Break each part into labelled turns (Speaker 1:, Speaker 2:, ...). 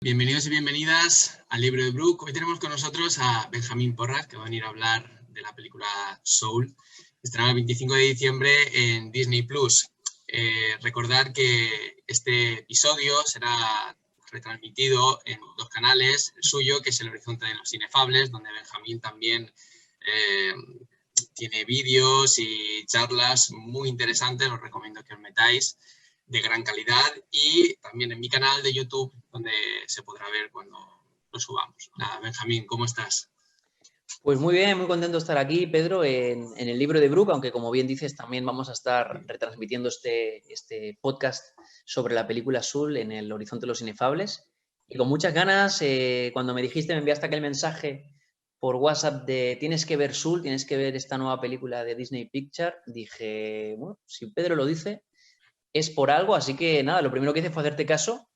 Speaker 1: Bienvenidos y bienvenidas al Libro de Brook. Hoy tenemos con nosotros a Benjamín Porras, que va a venir a hablar de la película Soul, estrenada el 25 de diciembre en Disney+. Recordar que este episodio será retransmitido en dos canales, el suyo, que es El Horizonte de los Inefables, donde Benjamín también tiene vídeos y charlas muy interesantes, os recomiendo que os metáis, de gran calidad, y también en mi canal de YouTube, donde se podrá ver cuando lo subamos. Nada, Benjamín, ¿cómo estás?
Speaker 2: Pues muy bien, muy contento de estar aquí, Pedro, en el Libro de Brook, aunque como bien dices, también vamos a estar retransmitiendo este podcast sobre la película Soul en El Horizonte de los Inefables. Y con muchas ganas, cuando me dijiste, me enviaste aquel mensaje por WhatsApp de tienes que ver Soul, tienes que ver esta nueva película de Disney Pictures, dije, bueno, si Pedro lo dice, es por algo, así que nada, lo primero que hice fue hacerte caso.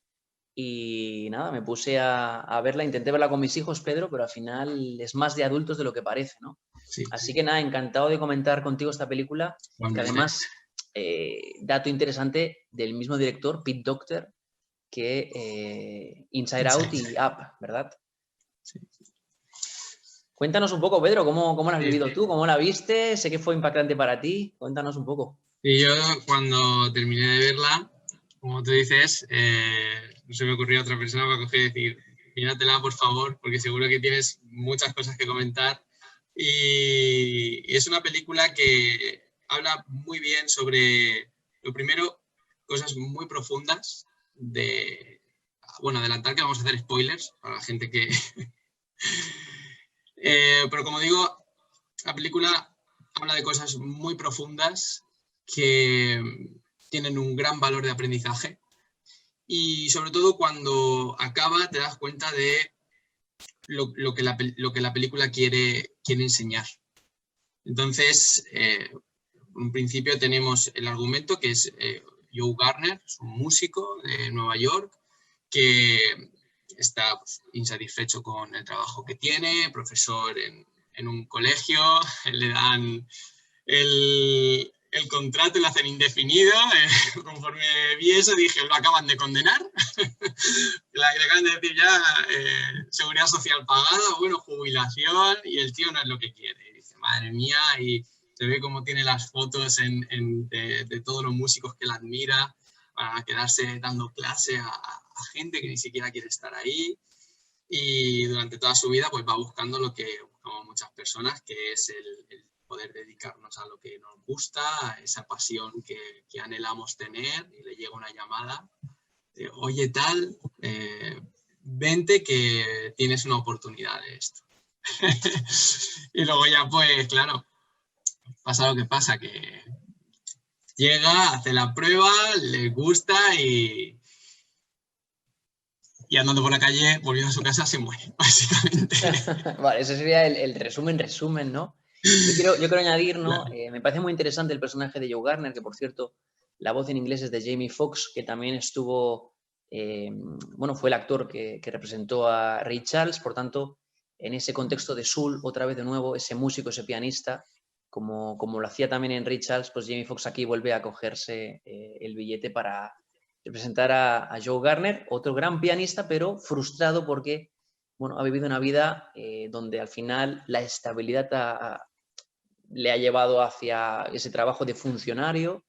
Speaker 2: Y nada, me puse a verla, intenté verla con mis hijos, Pedro, pero al final es más de adultos de lo que parece, ¿no?
Speaker 1: Sí,
Speaker 2: Así que nada, encantado de comentar contigo esta película, que además, dato interesante del mismo director, Pete Docter, que Inside Out y Up, ¿verdad?
Speaker 1: Sí.
Speaker 2: Cuéntanos un poco, Pedro, ¿cómo la has vivido tú? ¿Cómo la viste? Sé que fue impactante para ti. Cuéntanos un poco.
Speaker 1: Y yo, cuando terminé de verla, como tú dices, no se me ocurrió a otra persona para coger y decir, míratela, por favor, porque seguro que tienes muchas cosas que comentar. Y es una película que habla muy bien sobre, lo primero, cosas muy profundas bueno, adelantar que vamos a hacer spoilers para la gente que... pero como digo, la película habla de cosas muy profundas que tienen un gran valor de aprendizaje, y sobre todo cuando acaba te das cuenta de lo que la película quiere enseñar. Entonces, en un principio tenemos el argumento, que es Joe Garner, es un músico de Nueva York que está insatisfecho con el trabajo que tiene, profesor en un colegio, le dan el contrato, lo hacen indefinido. Conforme vi eso dije, lo acaban de condenar. Le acaban de decir ya seguridad social pagada, bueno, jubilación, y el tío no es lo que quiere. Y dice, madre mía, y se ve cómo tiene las fotos de todos los músicos que la admira para quedarse dando clase a gente que ni siquiera quiere estar ahí. Y durante toda su vida pues va buscando lo que buscamos muchas personas, que es el poder dedicarnos a lo que nos gusta, a esa pasión que anhelamos tener, y le llega una llamada de, oye tal, vente que tienes una oportunidad de esto. Y luego ya pues claro, pasa lo que pasa, que llega, hace la prueba, le gusta y andando por la calle, volviendo a su casa, se muere, básicamente.
Speaker 2: Vale, ese sería el resumen, ¿no? Yo quiero añadir, ¿no?
Speaker 1: Claro.
Speaker 2: Me parece muy interesante el personaje de Joe Garner, que por cierto, la voz en inglés es de Jamie Foxx, que también estuvo, bueno, fue el actor que representó a Ray Charles, por tanto, en ese contexto de Soul, otra vez de nuevo, ese músico, ese pianista, como lo hacía también en Ray Charles, pues Jamie Foxx aquí vuelve a cogerse el billete para representar a Joe Garner, otro gran pianista, pero frustrado porque bueno, ha vivido una vida donde al final la estabilidad le ha llevado hacia ese trabajo de funcionario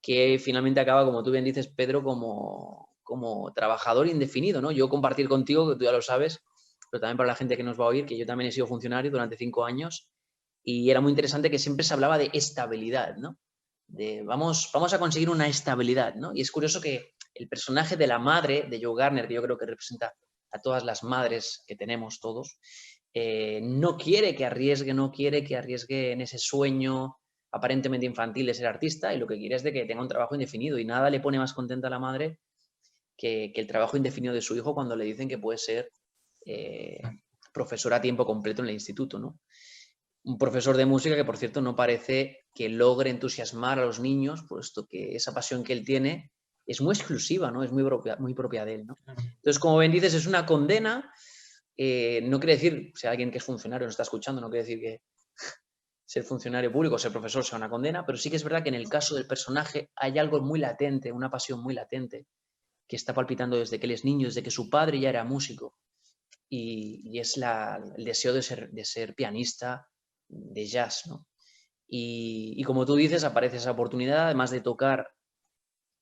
Speaker 2: que finalmente acaba, como tú bien dices, Pedro, como trabajador indefinido, ¿no? Yo compartir contigo, que tú ya lo sabes, pero también para la gente que nos va a oír, que yo también he sido funcionario durante 5 años y era muy interesante que siempre se hablaba de estabilidad, ¿no? De vamos a conseguir una estabilidad, ¿no? Y es curioso que el personaje de la madre de Joe Garner, que yo creo que representa a todas las madres que tenemos todos, no quiere que arriesgue en ese sueño aparentemente infantil de ser artista, y lo que quiere es de que tenga un trabajo indefinido, y nada le pone más contenta a la madre que el trabajo indefinido de su hijo cuando le dicen que puede ser profesor a tiempo completo en el instituto, ¿no? Un profesor de música que, por cierto, no parece que logre entusiasmar a los niños, puesto que esa pasión que él tiene es muy exclusiva, ¿no? Es muy propia de él, ¿no? Entonces, como bien dices, es una condena. No quiere decir, si alguien que es funcionario nos está escuchando, no quiere decir que ser funcionario público, ser profesor sea una condena, pero sí que es verdad que en el caso del personaje hay algo muy latente, una pasión muy latente, que está palpitando desde que él es niño, desde que su padre ya era músico. Y es el deseo de ser pianista de jazz, ¿no? Y como tú dices, aparece esa oportunidad, además de tocar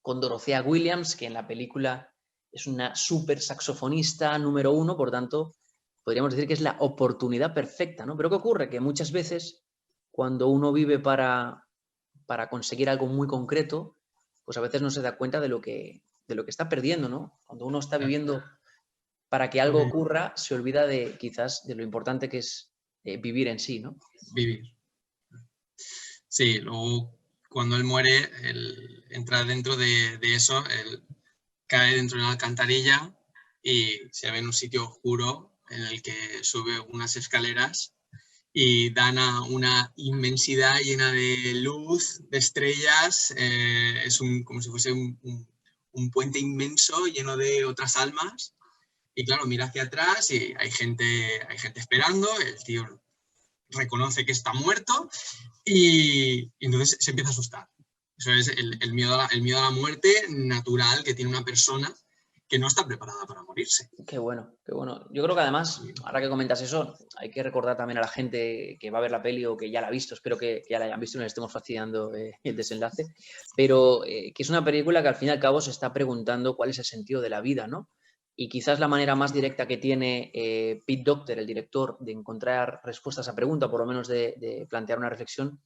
Speaker 2: con Dorothea Williams, que en la película es una súper saxofonista número 1, por tanto, podríamos decir que es la oportunidad perfecta, ¿no? Pero ¿qué ocurre? Que muchas veces, cuando uno vive para conseguir algo muy concreto, pues a veces no se da cuenta de lo que está perdiendo, ¿no? Cuando uno está viviendo para que algo ocurra, se olvida quizás de lo importante que es vivir en sí, ¿no?
Speaker 1: Vivir. Sí, luego cuando él muere, él entra dentro de eso, él cae dentro de una alcantarilla y se ve en un sitio oscuro en el que sube unas escaleras y dan a una inmensidad llena de luz, de estrellas, es como si fuese un puente inmenso lleno de otras almas. Y claro, mira hacia atrás y hay gente esperando, el tío reconoce que está muerto y entonces se empieza a asustar. Eso es el miedo a la muerte natural que tiene una persona que no está preparada para morirse.
Speaker 2: Qué bueno, qué bueno. Yo creo que además, ahora que comentas eso, hay que recordar también a la gente que va a ver la peli o que ya la ha visto, espero que ya la hayan visto y no les estemos fastidiando el desenlace, pero que es una película que al fin y al cabo se está preguntando cuál es el sentido de la vida, ¿no? Y quizás la manera más directa que tiene Pete Docter, el director, de encontrar respuestas a esa pregunta, por lo menos de plantear una reflexión,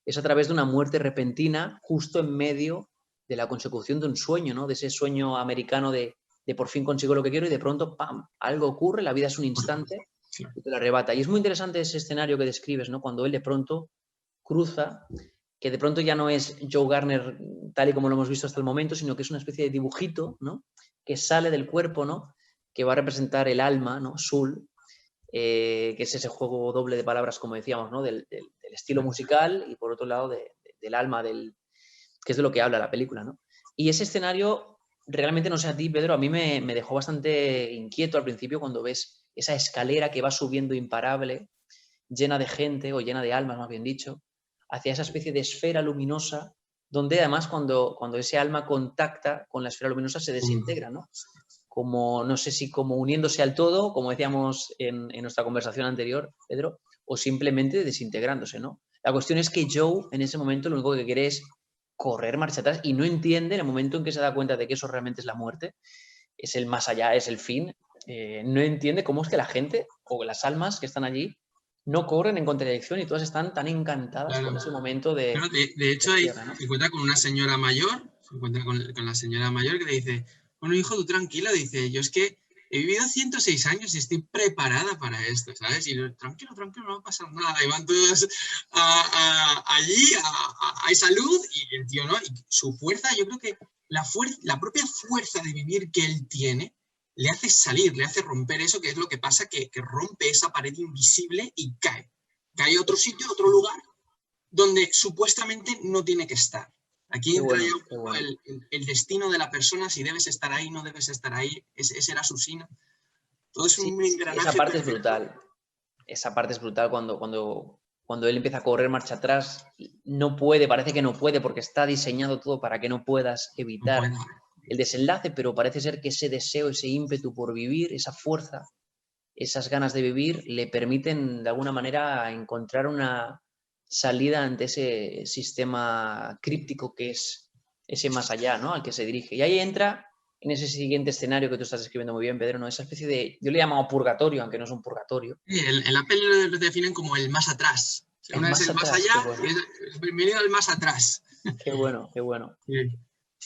Speaker 2: es a través de una muerte repentina justo en medio de la consecución de un sueño, ¿no? De ese sueño americano de por fin consigo lo que quiero y de pronto, ¡pam!, algo ocurre, la vida es un instante y te lo arrebata. Y es muy interesante ese escenario que describes, ¿no? Cuando él de pronto cruza, que de pronto ya no es Joe Garner tal y como lo hemos visto hasta el momento, sino que es una especie de dibujito, ¿no? Que sale del cuerpo, ¿no? Que va a representar el alma, ¿no? Soul, que es ese juego doble de palabras, como decíamos, ¿no? Del estilo musical y por otro lado del alma, que es de lo que habla la película, ¿no? Y ese escenario, realmente, no sé a ti, Pedro, a mí me dejó bastante inquieto al principio cuando ves esa escalera que va subiendo imparable, llena de gente, o llena de almas, más bien dicho, hacia esa especie de esfera luminosa, donde además cuando ese alma contacta con la esfera luminosa se desintegra, ¿no? Como, no sé si como uniéndose al todo, como decíamos en nuestra conversación anterior, Pedro, o simplemente desintegrándose, ¿no? La cuestión es que Joe, en ese momento, lo único que quiere es correr marcha atrás y no entiende, en el momento en que se da cuenta de que eso realmente es la muerte, es el más allá, es el fin, no entiende cómo es que la gente o las almas que están allí no corren en contradicción y todas están tan encantadas con ese momento de...
Speaker 1: Claro, de hecho,
Speaker 2: tierra, ¿no?
Speaker 1: se encuentra con una señora mayor, se encuentra con la señora mayor que le dice, bueno, hijo, tú tranquilo, dice, yo es que he vivido 106 años y estoy preparada para esto, ¿sabes? Y tranquilo, no va a pasar nada. Y van todos allí, a esa luz, y el tío, ¿no? Y su fuerza, yo creo que la propia fuerza de vivir que él tiene, le hace salir, le hace romper eso, que es lo que pasa, que rompe esa pared invisible y cae. Cae a otro sitio, a otro lugar, donde supuestamente no tiene que estar. Aquí entra ya un poco el destino de la persona, si debes estar ahí, no debes estar ahí, ese era su sino. Todo es un engranaje.
Speaker 2: Esa parte es brutal. Esa parte es brutal cuando él empieza a correr marcha atrás, no puede, parece que no puede, porque está diseñado todo para que no puedas evitar el desenlace, pero parece ser que ese deseo, ese ímpetu por vivir, esa fuerza, esas ganas de vivir, le permiten de alguna manera encontrar una salida ante ese sistema críptico que es ese más allá, ¿no?, al que se dirige. Y ahí entra en ese siguiente escenario que tú estás describiendo muy bien, Pedro, ¿no? Esa especie de, yo le he llamado purgatorio, aunque no es un purgatorio.
Speaker 1: Sí, en la peli lo definen como el más atrás. O sea, una es el más allá,
Speaker 2: bueno.
Speaker 1: y es bienvenido al más atrás.
Speaker 2: Qué bueno, qué bueno.
Speaker 1: Sí.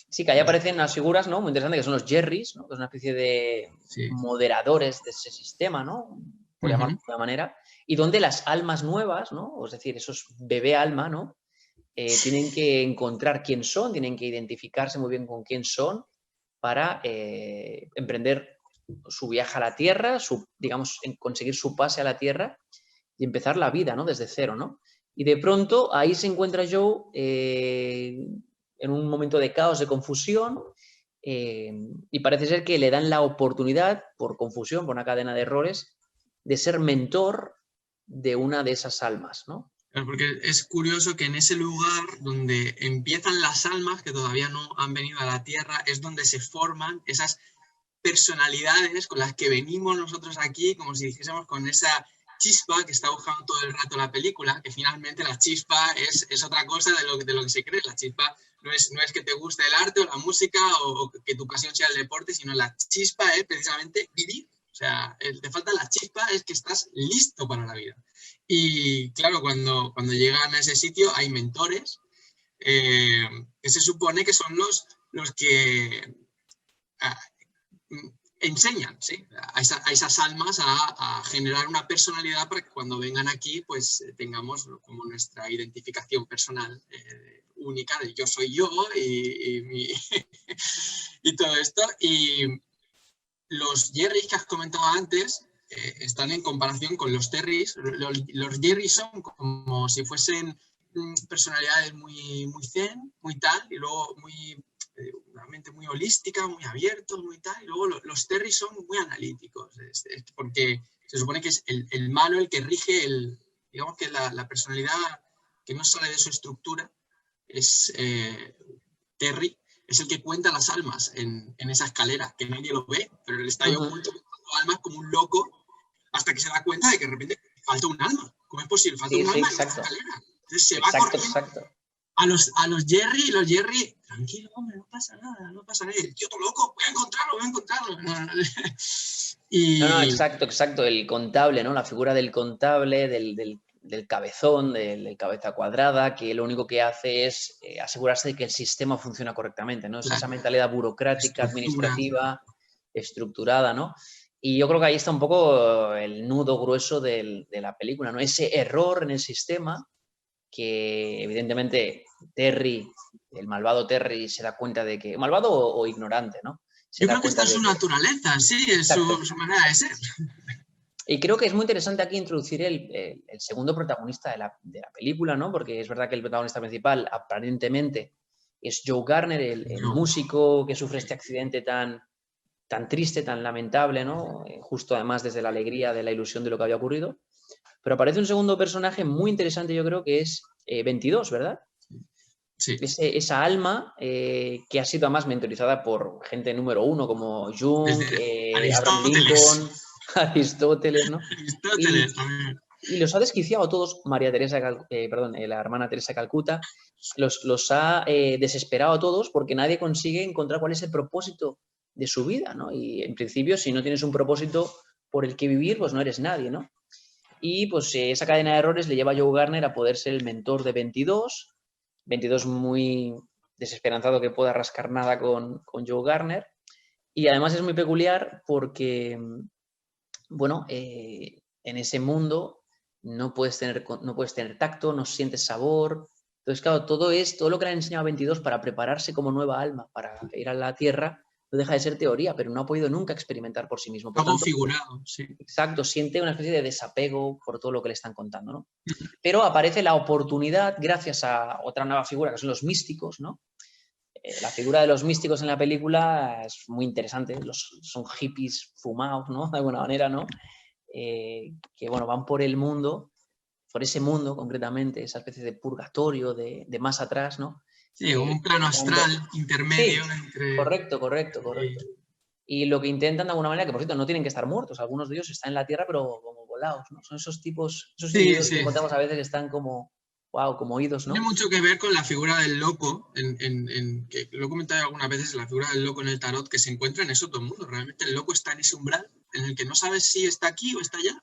Speaker 2: Sí, que ahí aparecen unas figuras, ¿no?, muy interesantes, que son los Jerrys, ¿no?, que es una especie de moderadores de ese sistema, ¿no?, por llamarlo de alguna manera, y donde las almas nuevas, ¿no?, es decir, esos bebé alma, ¿no?, tienen que encontrar quién son, tienen que identificarse muy bien con quién son para emprender su viaje a la Tierra, digamos, conseguir su pase a la Tierra y empezar la vida, ¿no?, desde cero, ¿no? Y de pronto ahí se encuentra Joe en un momento de caos, de confusión, y parece ser que le dan la oportunidad, por confusión, por una cadena de errores, de ser mentor de una de esas almas, ¿no?
Speaker 1: Porque es curioso que en ese lugar donde empiezan las almas que todavía no han venido a la Tierra, es donde se forman esas personalidades con las que venimos nosotros aquí, como si dijésemos con esa chispa que está buscando todo el rato la película, que finalmente la chispa es otra cosa de lo que se cree. La chispa no es que te guste el arte o la música o que tu pasión sea el deporte, sino la chispa es precisamente vivir. O sea, te falta la chispa, es que estás listo para la vida. Y claro, cuando llegan a ese sitio hay mentores que se supone que son los que enseñan, ¿sí? A esas almas a generar una personalidad para que cuando vengan aquí pues tengamos como nuestra identificación personal única de yo soy yo y todo esto. Y los Jerrys que has comentado antes están en comparación con los Terrys. Los Jerrys son como si fuesen personalidades muy, muy zen, muy tal, y luego una mente muy holística, muy abiertos, muy tal, y luego los Terrys son muy analíticos, porque se supone que es el malo el que rige digamos que la personalidad que no sale de su estructura es Terry, es el que cuenta las almas en esa escalera, que nadie lo ve, pero él está ahí oculto contando almas como un loco, hasta que se da cuenta de que de repente falta un alma. ¿Cómo es posible? Falta un alma en esa escalera. Entonces se va corriendo a los Jerry, y los Jerry, tranquilo, hombre, no pasa nada, no pasa nada. El tío todo loco, voy a encontrarlo.
Speaker 2: No, exacto. El contable, ¿no? La figura del contable, del cabezón, del cabeza cuadrada, que lo único que hace es asegurarse de que el sistema funciona correctamente, ¿no? Es esa mentalidad burocrática, administrativa, estructurada, ¿no? Y yo creo que ahí está un poco el nudo grueso de la película, ¿no? Ese error en el sistema que evidentemente Terry, el malvado Terry, se da cuenta de que... Malvado o ignorante, ¿no?
Speaker 1: Yo creo que está en su naturaleza, sí, en su manera de ser.
Speaker 2: Y creo que es muy interesante aquí introducir el segundo protagonista de la película, ¿no? Porque es verdad que el protagonista principal aparentemente es Joe Garner, el músico que sufre este accidente tan triste, tan lamentable, ¿no? Justo además desde la alegría, de la ilusión de lo que había ocurrido. Pero aparece un segundo personaje muy interesante, yo creo, que es 22, ¿verdad?
Speaker 1: Sí.
Speaker 2: Esa alma que ha sido además mentorizada por gente número uno como Jung, Abraham Lincoln, Aristóteles, ¿no?
Speaker 1: Aristóteles también.
Speaker 2: Y los ha desquiciado a todos, la hermana Teresa de Calcuta, los ha desesperado a todos porque nadie consigue encontrar cuál es el propósito de su vida, ¿no? Y en principio, si no tienes un propósito por el que vivir, pues no eres nadie, ¿no? Y pues esa cadena de errores le lleva a Joe Garner a poder ser el mentor de 22 muy desesperanzado que pueda rascar nada con Joe Garner. Y además es muy peculiar porque, bueno, en ese mundo no puedes tener tacto, no sientes sabor. Entonces, claro, todo lo que le han enseñado a 22 para prepararse como nueva alma, para ir a la Tierra, no deja de ser teoría, pero no ha podido nunca experimentar por sí mismo. Por
Speaker 1: algo
Speaker 2: tanto,
Speaker 1: figurado, sí.
Speaker 2: Exacto, siente una especie de desapego por todo lo que le están contando, ¿no? Pero aparece la oportunidad gracias a otra nueva figura, que son los místicos, ¿no? La figura de los místicos en la película es muy interesante, son hippies fumados, ¿no? De alguna manera, ¿no? Que, bueno, van por el mundo, por ese mundo concretamente, esa especie de purgatorio de más atrás, ¿no?
Speaker 1: Sí, un plano astral intermedio.
Speaker 2: Sí,
Speaker 1: entre...
Speaker 2: Correcto. Y lo que intentan de alguna manera, que por cierto no tienen que estar muertos, algunos de ellos están en la Tierra pero como volados, ¿no? Son esos individuos que encontramos a veces que están como, wow, como oídos, ¿no?
Speaker 1: Tiene mucho que ver con la figura del loco, que lo he comentado algunas veces, la figura del loco en el tarot, que se encuentra en esos dos mundos. Realmente el loco está en ese umbral en el que no sabes si está aquí o está allá.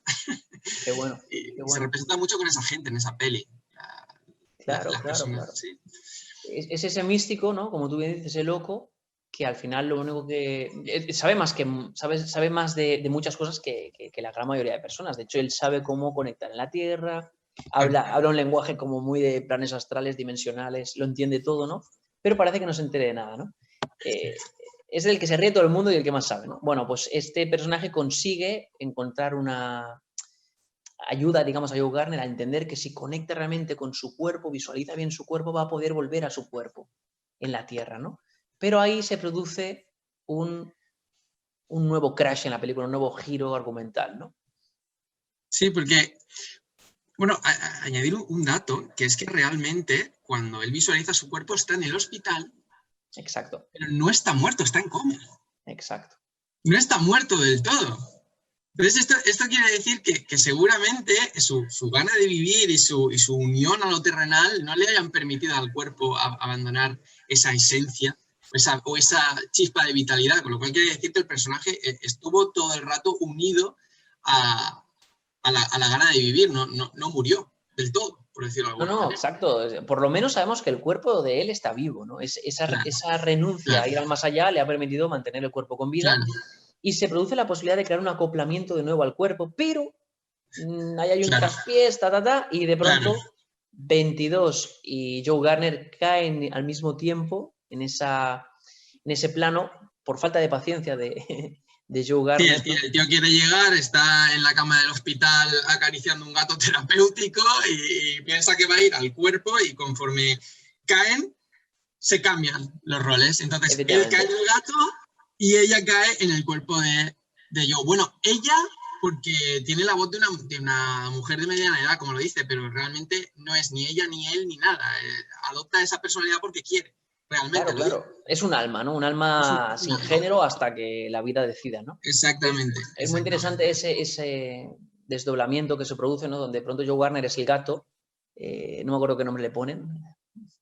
Speaker 2: Qué bueno.
Speaker 1: Se representa mucho con esa gente en esa peli.
Speaker 2: Claro.
Speaker 1: Sí.
Speaker 2: Es ese místico, ¿no? Como tú bien dices, ese loco, que al final lo único que... sabe más de muchas cosas que la gran mayoría de personas. De hecho, él sabe cómo conectar en la Tierra, habla un lenguaje como muy de planes astrales, dimensionales, lo entiende todo, ¿no? Pero parece que no se entere de nada, ¿no? Es el que se ríe todo el mundo y el que más sabe, ¿no? Bueno, pues este personaje consigue encontrar una ayuda, digamos, a Joe Garner a entender que si conecta realmente con su cuerpo, visualiza bien su cuerpo, va a poder volver a su cuerpo en la Tierra, ¿no? Pero ahí se produce un nuevo crash en la película, un nuevo giro argumental, ¿no?
Speaker 1: Sí, porque Bueno, añadir un dato, que es que realmente cuando él visualiza su cuerpo está en el hospital,
Speaker 2: Exacto,
Speaker 1: pero no está muerto, está en coma.
Speaker 2: exacto.
Speaker 1: No está muerto del todo. Entonces, esto quiere decir que seguramente su gana de vivir y su unión a lo terrenal no le hayan permitido al cuerpo abandonar esa esencia o esa chispa de vitalidad, con lo cual quiere decir que el personaje estuvo todo el rato unido a, a la gana de vivir, no murió del todo, por decirlo de
Speaker 2: No,
Speaker 1: alguna
Speaker 2: no,
Speaker 1: manera.
Speaker 2: exacto. Por lo menos sabemos que el cuerpo de él está vivo, ¿no?
Speaker 1: Claro,
Speaker 2: Esa renuncia
Speaker 1: claro,
Speaker 2: a ir al más allá le ha permitido mantener el cuerpo con vida
Speaker 1: claro,
Speaker 2: y se produce la posibilidad de crear un acoplamiento de nuevo al cuerpo, pero ahí hay un
Speaker 1: claro,
Speaker 2: traspiés, y de
Speaker 1: claro.
Speaker 2: pronto 22 y Joe Garner caen al mismo tiempo en ese plano por falta de paciencia de Joe
Speaker 1: Sí,
Speaker 2: Garner, ¿no?
Speaker 1: el tío quiere llegar, está en la cama del hospital acariciando un gato terapéutico y piensa que va a ir al cuerpo y conforme caen, se cambian los roles. Entonces, él cae
Speaker 2: Efectivamente.
Speaker 1: en el gato y ella cae en el cuerpo de Joe. Bueno, ella, porque tiene la voz de una mujer de mediana edad, como lo dice, pero realmente no es ni ella, ni él, ni nada. Adopta esa personalidad porque quiere, realmente
Speaker 2: Claro,
Speaker 1: lo dice.
Speaker 2: claro. Es un alma, ¿no? Un
Speaker 1: Es
Speaker 2: alma
Speaker 1: un
Speaker 2: sin
Speaker 1: alma.
Speaker 2: género hasta que la vida decida, ¿no? Entonces,
Speaker 1: Exactamente,
Speaker 2: es muy
Speaker 1: exactamente.
Speaker 2: interesante ese desdoblamiento que se produce, ¿no? Donde de pronto Joe Garner es el gato, no me acuerdo qué nombre le ponen,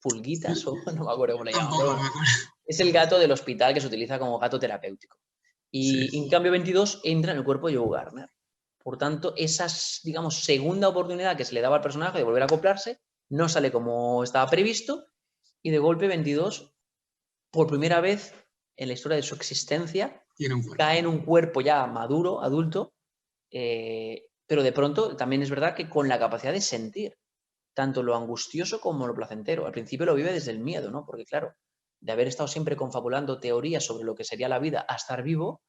Speaker 2: pulguitas o no me acuerdo cómo le llaman, pero
Speaker 1: Tampoco
Speaker 2: bueno,
Speaker 1: me acuerdo.
Speaker 2: es el gato del hospital que se utiliza como gato terapéutico.
Speaker 1: Sí.
Speaker 2: Y en cambio 22 entra en el cuerpo de Joe Garner. Por tanto, esa, digamos, segunda oportunidad que se le daba al personaje de volver a acoplarse no sale como estaba previsto y de golpe 22 por primera vez en la historia de su existencia,
Speaker 1: Tiene un cuerpo.
Speaker 2: cae en un cuerpo ya maduro, adulto, pero de pronto también es verdad que con la capacidad de sentir tanto lo angustioso como lo placentero. Al principio lo vive desde el miedo, ¿no? Porque claro, de haber estado siempre confabulando teorías sobre lo que sería la vida a estar vivo,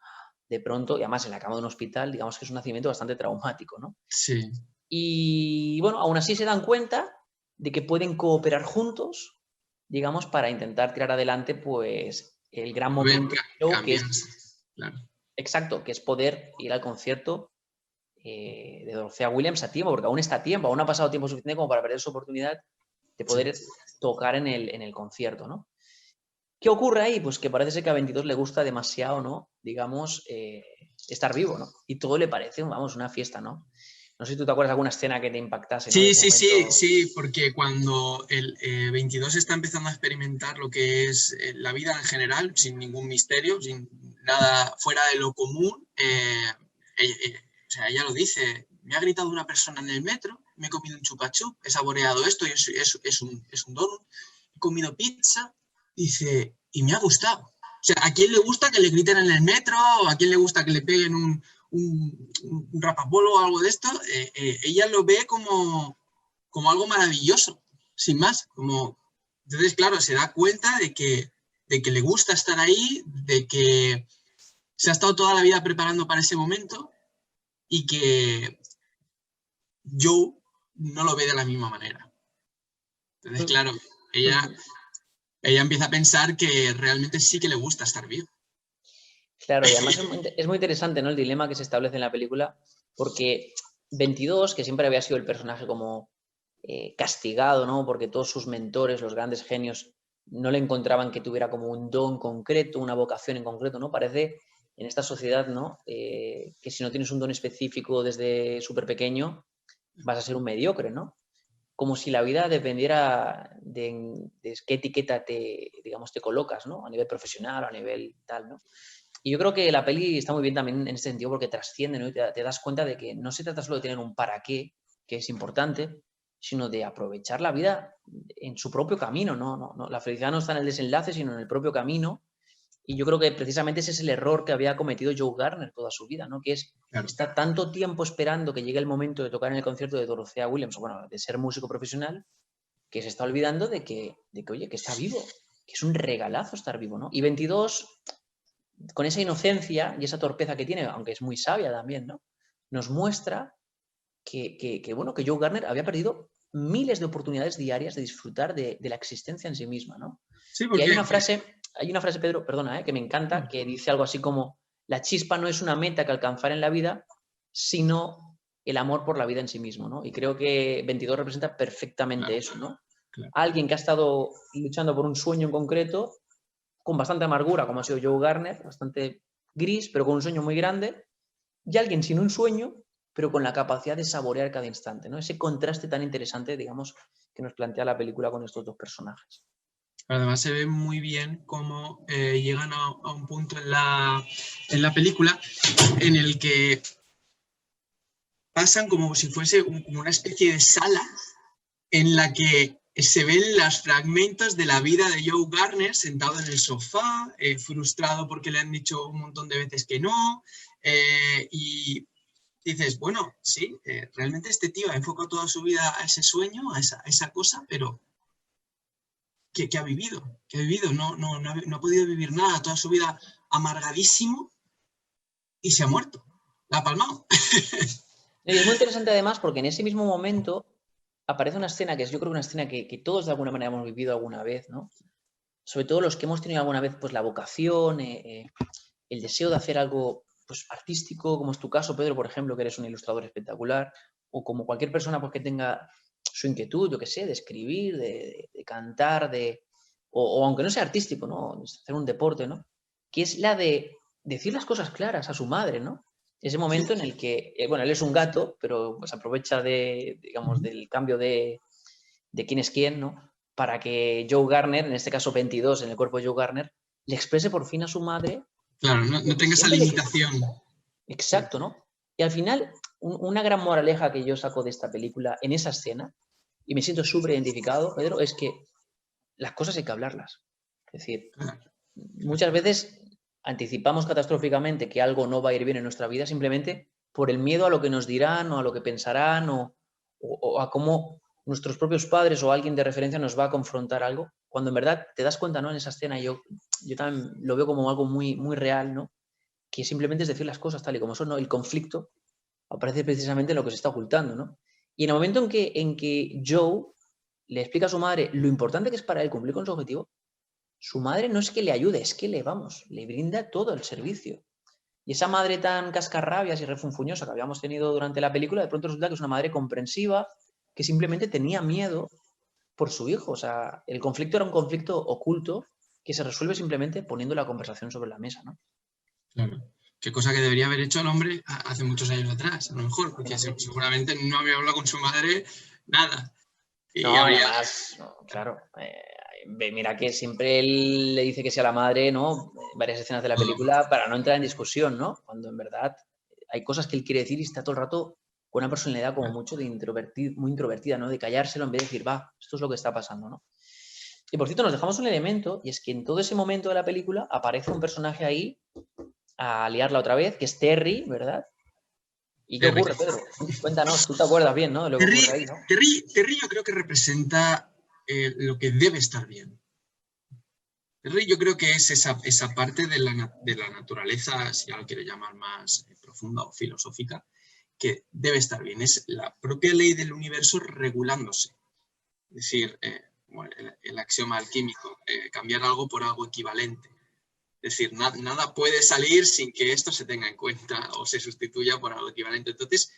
Speaker 2: de pronto, y además en la cama de un hospital, digamos que es un nacimiento bastante traumático, ¿no?
Speaker 1: Sí.
Speaker 2: Y bueno, aún así se dan cuenta de que pueden cooperar juntos, digamos, para intentar tirar adelante, pues, el gran
Speaker 1: Ver,
Speaker 2: momento que
Speaker 1: cambiarse.
Speaker 2: es,
Speaker 1: Claro.
Speaker 2: exacto, que es poder ir al concierto de Dorothea Williams a tiempo, porque aún está a tiempo, aún ha pasado tiempo suficiente como para perder su oportunidad de
Speaker 1: Sí.
Speaker 2: poder tocar en el concierto, ¿no? ¿Qué ocurre ahí? Pues que parece ser que a 22 le gusta demasiado, ¿no? Digamos, estar vivo, ¿no? Y todo le parece, vamos, una fiesta, ¿no? No sé si tú te acuerdas de alguna escena que te impactase, ¿no? De
Speaker 1: Sí,
Speaker 2: ese
Speaker 1: sí, sí,
Speaker 2: momento.
Speaker 1: sí, porque cuando el 22 está empezando a experimentar lo que es la vida en general, sin ningún misterio, sin nada fuera de lo común, o sea, ella lo dice, me ha gritado una persona en el metro, me he comido un chupachup, he saboreado esto y es un donut, he comido pizza, dice, y me ha gustado. O sea, ¿a quién le gusta que le griten en el metro? ¿A quién le gusta que le peguen un rapapolo o algo de esto? Ella lo ve como algo maravilloso, sin más. Entonces, claro, se da cuenta de que le gusta estar ahí, de que se ha estado toda la vida preparando para ese momento y que Joe no lo ve de la misma manera. Entonces, claro, ella, ella empieza a pensar que realmente sí que le gusta estar vivo.
Speaker 2: Claro, y además es muy interesante, ¿no? El dilema que se establece en la película, porque 22, que siempre había sido el personaje como castigado, ¿no? Porque todos sus mentores, los grandes genios, no le encontraban que tuviera como un don concreto, una vocación en concreto, ¿no? Parece en esta sociedad, ¿no? Que si no tienes un don específico desde súper pequeño, vas a ser un mediocre, ¿no? Como si la vida dependiera de qué etiqueta digamos, te colocas, ¿no? A nivel profesional o a nivel tal, ¿no? Y yo creo que la peli está muy bien también en ese sentido porque trasciende, ¿no? Y te das cuenta de que no se trata solo de tener un para qué, que es importante, sino de aprovechar la vida en su propio camino, ¿no? La felicidad no está en el desenlace, sino en el propio camino. Y yo creo que precisamente ese es el error que había cometido Joe Garner toda su vida, ¿no? Que es
Speaker 1: Claro.
Speaker 2: estar tanto tiempo esperando que llegue el momento de tocar en el concierto de Dorothea Williams, o bueno, de ser músico profesional, que se está olvidando de que, oye, que está vivo, que es un regalazo estar vivo, ¿no? Y 22 con esa inocencia y esa torpeza que tiene, aunque es muy sabia también, ¿no? Nos muestra bueno, que Joe Garner había perdido miles de oportunidades diarias de disfrutar de la existencia en sí misma, ¿no?
Speaker 1: Sí,
Speaker 2: Y
Speaker 1: porque
Speaker 2: hay una frase, Pedro, perdona, que me encanta, que dice algo así como, la chispa no es una meta que alcanzar en la vida, sino el amor por la vida en sí mismo, ¿no? Y creo que 22 representa perfectamente eso, ¿no?
Speaker 1: Claro.
Speaker 2: Alguien que ha estado luchando por un sueño en concreto, con bastante amargura, como ha sido Joe Garner, bastante gris, pero con un sueño muy grande, y alguien sin un sueño, pero con la capacidad de saborear cada instante, ¿no? Ese contraste tan interesante, digamos, que nos plantea la película con estos dos personajes.
Speaker 1: Además se ve muy bien cómo llegan a un punto en la película en el que pasan como si fuese como una especie de sala en la que se ven los fragmentos de la vida de Joe Garner sentado en el sofá, frustrado porque le han dicho un montón de veces que no, y dices, bueno, sí, realmente este tío ha enfocado toda su vida a ese sueño, a esa cosa, pero ¿qué ha vivido? ¿Qué ha vivido? No ha podido vivir nada, toda su vida amargadísimo y se ha muerto. La ha palmado.
Speaker 2: Y es muy interesante además porque en ese mismo momento aparece una escena que es, yo creo, una escena que todos de alguna manera hemos vivido alguna vez, ¿no? Sobre todo los que hemos tenido alguna vez pues la vocación, el deseo de hacer algo pues, artístico, como es tu caso, Pedro, por ejemplo, que eres un ilustrador espectacular, o como cualquier persona pues, que tenga su inquietud, yo qué sé, de escribir, de cantar, o aunque no sea artístico, ¿no? Hacer un deporte, ¿no? Que es la de decir las cosas claras a su madre, ¿no? Ese momento en el que, bueno, él es un gato, pero pues aprovecha digamos, del cambio de quién es quién, ¿no? Para que Joe Garner, en este caso 22 en el cuerpo de Joe Garner, le exprese por fin a su madre
Speaker 1: Claro, no tenga esa limitación.
Speaker 2: Exacto, ¿no? Y al final, una gran moraleja que yo saco de esta película en esa escena, y me siento súper identificado, Pedro, es que las cosas hay que hablarlas. Es decir, muchas veces anticipamos catastróficamente que algo no va a ir bien en nuestra vida simplemente por el miedo a lo que nos dirán o a lo que pensarán o a cómo nuestros propios padres o alguien de referencia nos va a confrontar algo, cuando en verdad te das cuenta, ¿no? En esa escena yo también lo veo como algo muy, muy real, ¿no? Que simplemente es decir las cosas tal y como son, ¿no? El conflicto aparece precisamente en lo que se está ocultando, ¿no? Y en el momento en que Joe le explica a su madre lo importante que es para él cumplir con su objetivo, su madre no es que le ayude, es que le brinda todo el servicio. Y esa madre tan cascarrabias y refunfuñosa que habíamos tenido durante la película, de pronto resulta que es una madre comprensiva que simplemente tenía miedo por su hijo. O sea, el conflicto era un conflicto oculto que se resuelve simplemente poniendo la conversación sobre la mesa, ¿no?
Speaker 1: Claro. Qué cosa que debería haber hecho el hombre hace muchos años atrás, a lo mejor, porque seguramente no había hablado con su madre nada. Y
Speaker 2: No, y
Speaker 1: habría...
Speaker 2: además, no, claro, mira que siempre él le dice que sea la madre, ¿no? Varias escenas de la película para no entrar en discusión, ¿no? Cuando en verdad hay cosas que él quiere decir y está todo el rato con una personalidad como mucho de muy introvertida, ¿no? De callárselo en vez de decir, va, esto es lo que está pasando, ¿no? Y por cierto, nos dejamos un elemento y es que en todo ese momento de la película aparece un personaje ahí a liarla otra vez, que es Terry, ¿verdad? ¿Y qué
Speaker 1: Terry.
Speaker 2: ocurre, Pedro? Cuéntanos, tú te acuerdas bien, ¿no? De lo que ocurre ahí, ¿no?
Speaker 1: Terry yo creo que representa lo que debe estar bien. Terry yo creo que es esa parte de la naturaleza, si algo quiere llamar más profunda o filosófica, que debe estar bien. Es la propia ley del universo regulándose. Es decir, bueno, el axioma alquímico, cambiar algo por algo equivalente. Es decir, nada puede salir sin que esto se tenga en cuenta o se sustituya por algo equivalente. Entonces,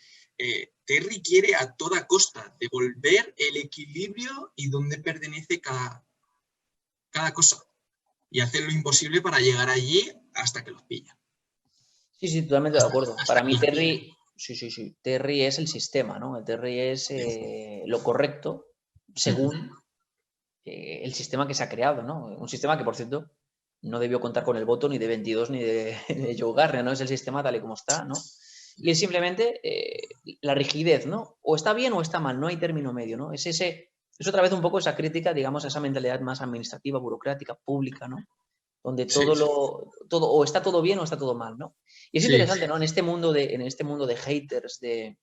Speaker 1: Terry quiere a toda costa devolver el equilibrio y donde pertenece cada cosa y hacer lo imposible para llegar allí hasta que los pilla.
Speaker 2: Sí, sí, totalmente de acuerdo. Para mí
Speaker 1: que los pilla.
Speaker 2: Terry, sí. Terry es el sistema, ¿no? Terry es lo correcto según el sistema que se ha creado, ¿no? Un sistema que, por cierto, no debió contar con el voto ni de 22 ni de Joe Garner, ¿no? Es el sistema tal y como está, ¿no? Y es simplemente la rigidez, ¿no? O está bien o está mal, no hay término medio, ¿no? Es otra vez un poco esa crítica, digamos, a esa mentalidad más administrativa, burocrática, pública, ¿no? Donde
Speaker 1: Sí,
Speaker 2: o está todo bien o está todo mal, ¿no? Y es
Speaker 1: sí.
Speaker 2: interesante, ¿no? En este mundo de haters, de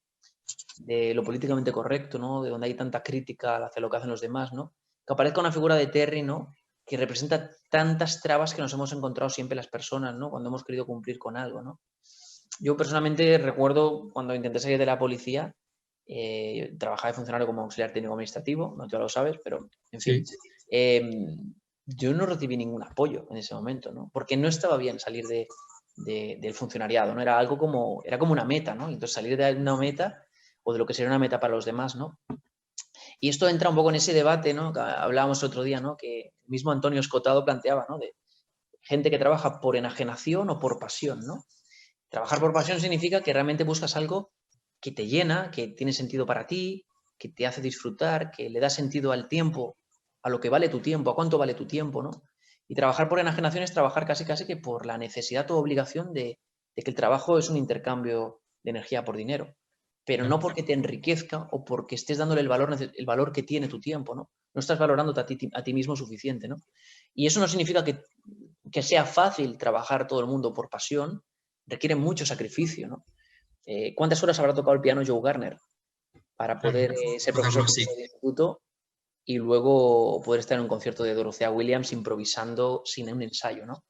Speaker 2: lo políticamente correcto, ¿no? De donde hay tanta crítica hacia lo que hacen los demás, ¿no? Que aparezca una figura de Terry, ¿no? Que representa tantas trabas que nos hemos encontrado siempre las personas, ¿no? Cuando hemos querido cumplir con algo, ¿no? Yo personalmente recuerdo cuando intenté salir de la policía, trabajaba de funcionario como auxiliar técnico administrativo, no te lo sabes, pero en fin.
Speaker 1: Sí.
Speaker 2: Yo no recibí ningún apoyo en ese momento, ¿no? Porque no estaba bien salir del funcionariado, ¿no? Era como una meta, ¿no? Entonces salir de una meta o de lo que sería una meta para los demás, ¿no? Y esto entra un poco en ese debate, ¿no? Que hablábamos otro día, ¿no? Que el mismo Antonio Escotado planteaba, ¿no? De gente que trabaja por enajenación o por pasión, ¿no? Trabajar por pasión significa que realmente buscas algo que te llena, que tiene sentido para ti, que te hace disfrutar, que le da sentido al tiempo, a lo que vale tu tiempo, a cuánto vale tu tiempo, ¿no? Y trabajar por enajenación es trabajar casi que por la necesidad o obligación de que el trabajo es un intercambio de energía por dinero, pero no porque te enriquezca o porque estés dándole el valor que tiene tu tiempo, ¿no? No estás valorándote a ti mismo suficiente, ¿no? Y eso no significa que sea fácil trabajar todo el mundo por pasión, requiere mucho sacrificio, ¿no? ¿Cuántas horas habrá tocado el piano Joe Garner para poder ser profesor de instituto y luego poder estar en un concierto de Dorothea Williams improvisando sin un ensayo, ¿no?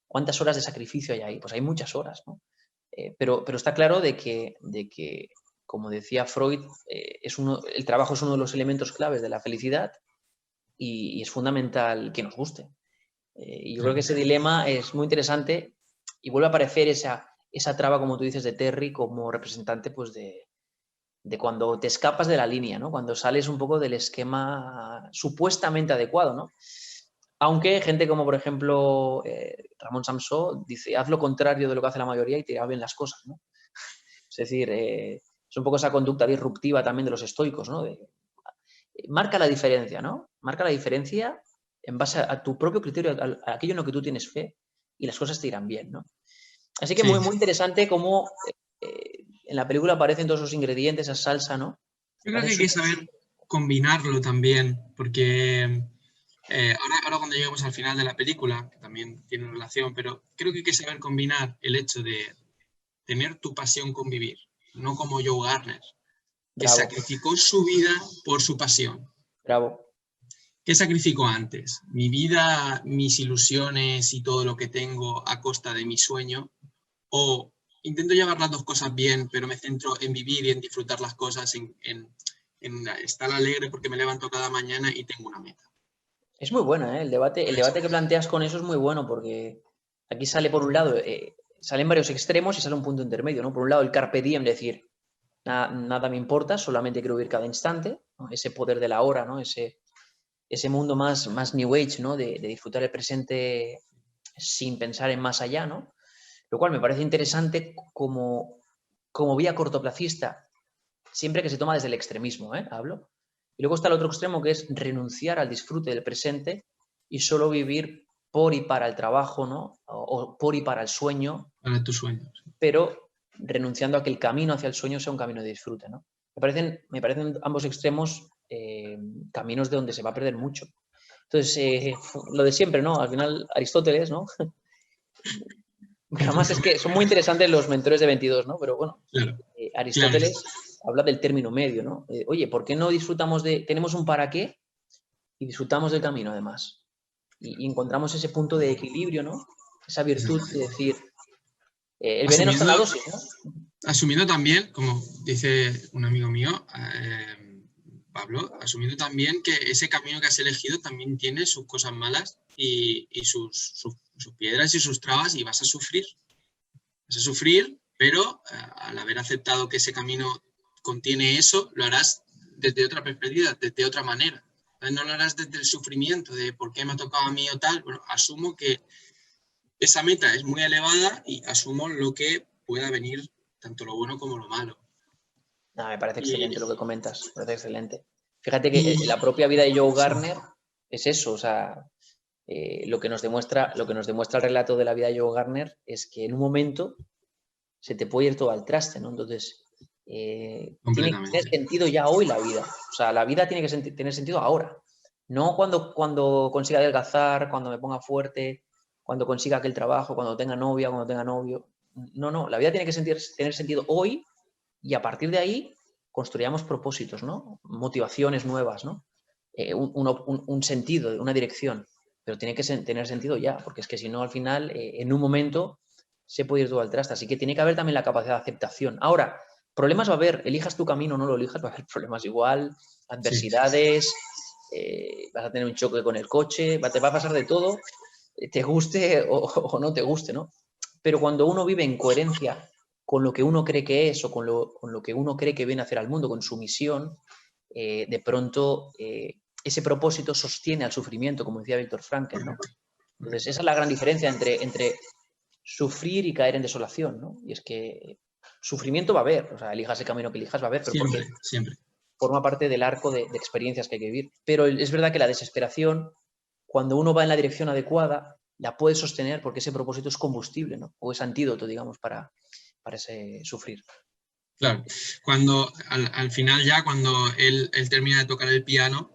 Speaker 2: ¿Cuántas horas de sacrificio hay ahí? Pues hay muchas horas, ¿no? Pero está claro de que, como decía Freud, el trabajo es uno de los elementos claves de la felicidad y es fundamental que nos guste. Y yo creo que ese dilema es muy interesante y vuelve a aparecer esa traba, como tú dices, de Terry como representante pues, de cuando te escapas de la línea, ¿no? Cuando sales un poco del esquema supuestamente adecuado, ¿no? Aunque gente como, por ejemplo, Ramón Samsó dice, haz lo contrario de lo que hace la mayoría y te irá bien las cosas, ¿no? Es decir, es un poco esa conducta disruptiva también de los estoicos, ¿no? Marca la diferencia, ¿no? Marca la diferencia en base a tu propio criterio, a aquello en lo que tú tienes fe y las cosas te irán bien, ¿no? Así que muy, muy interesante cómo en la película aparecen todos esos ingredientes, esa salsa, ¿no?
Speaker 1: Yo creo que hay que saber combinarlo también, porque ahora cuando lleguemos al final de la película, que también tiene relación, pero creo que hay que saber combinar el hecho de tener tu pasión con vivir, no como Joe Garner, que
Speaker 2: Bravo.
Speaker 1: sacrificó su vida por su pasión.
Speaker 2: Bravo.
Speaker 1: ¿Qué sacrificó antes? ¿Mi vida, mis ilusiones y todo lo que tengo a costa de mi sueño? ¿O intento llevar las dos cosas bien, pero me centro en vivir y en disfrutar las cosas, en estar alegre porque me levanto cada mañana y tengo una meta?
Speaker 2: Es muy bueno, ¿eh? El debate que planteas con eso es muy bueno porque aquí sale por un lado, salen varios extremos y sale un punto intermedio, ¿no? Por un lado el carpe diem, decir, nada me importa, solamente quiero vivir cada instante, ¿no? Ese poder de la hora, ¿no? Ese mundo más New Age, ¿no? De disfrutar el presente sin pensar en más allá, ¿no? Lo cual me parece interesante como vía cortoplacista, siempre que se toma desde el extremismo, hablo. Y luego está el otro extremo, que es renunciar al disfrute del presente y solo vivir por y para el trabajo, ¿no? O por y para el sueño.
Speaker 1: Para tus sueños.
Speaker 2: Pero renunciando a que el camino hacia el sueño sea un camino de disfrute, ¿no? Me parecen ambos extremos caminos de donde se va a perder mucho. Entonces, lo de siempre, ¿no? Al final, Aristóteles, ¿no? Además es que son muy interesantes los mentores de 22, ¿no? Pero bueno,
Speaker 1: claro,
Speaker 2: Aristóteles habla del término medio, ¿no? Oye, ¿por qué no disfrutamos tenemos un para qué y disfrutamos del camino además? Y encontramos ese punto de equilibrio, ¿no? Esa virtud de decir, el veneno está en la dosis, ¿no?
Speaker 1: Asumiendo también, como dice un amigo mío, Pablo, asumiendo también que ese camino que has elegido también tiene sus cosas malas y sus piedras y sus trabas y vas a sufrir. Vas a sufrir, pero al haber aceptado que ese camino contiene eso, lo harás desde otra perspectiva, desde otra manera. No lo harás desde el sufrimiento de por qué me ha tocado a mí o tal. Bueno, asumo que esa meta es muy elevada y asumo lo que pueda venir, tanto lo bueno como lo malo.
Speaker 2: Me parece excelente lo que comentas, me parece excelente. Fíjate que la propia vida de Joe Garner es eso, o sea, lo que nos demuestra el relato de la vida de Joe Garner es que en un momento se te puede ir todo al traste, ¿no? Entonces, tiene que tener sentido ya hoy la vida. O sea, la vida tiene que tener sentido ahora. No cuando consiga adelgazar, cuando me ponga fuerte, cuando consiga aquel trabajo, cuando tenga novia, cuando tenga novio. No, la vida tiene que tener sentido hoy y a partir de ahí construyamos propósitos, ¿no? Motivaciones nuevas, ¿no? Un sentido, una dirección. Pero tiene que tener sentido ya, porque es que si no, al final, en un momento se puede ir todo al traste. Así que tiene que haber también la capacidad de aceptación. Ahora, problemas va a haber, elijas tu camino o no lo elijas, va a haber problemas igual, adversidades, vas a tener un choque con el coche, te va a pasar de todo, te guste o no te guste, ¿no? Pero cuando uno vive en coherencia con lo que uno cree que es o con lo que uno cree que viene a hacer al mundo, con su misión, de pronto ese propósito sostiene al sufrimiento, como decía Viktor Frankl, ¿no? Entonces, esa es la gran diferencia entre sufrir y caer en desolación, ¿no? Y es que sufrimiento va a haber, o sea, elijas el camino que elijas va a haber, pero
Speaker 1: Siempre,
Speaker 2: porque
Speaker 1: siempre.
Speaker 2: forma parte del arco de experiencias que hay que vivir. Pero es verdad que la desesperación, cuando uno va en la dirección adecuada, la puede sostener porque ese propósito es combustible, ¿no? O es antídoto, digamos, para ese sufrir.
Speaker 1: Claro, cuando al final ya, cuando él termina de tocar el piano,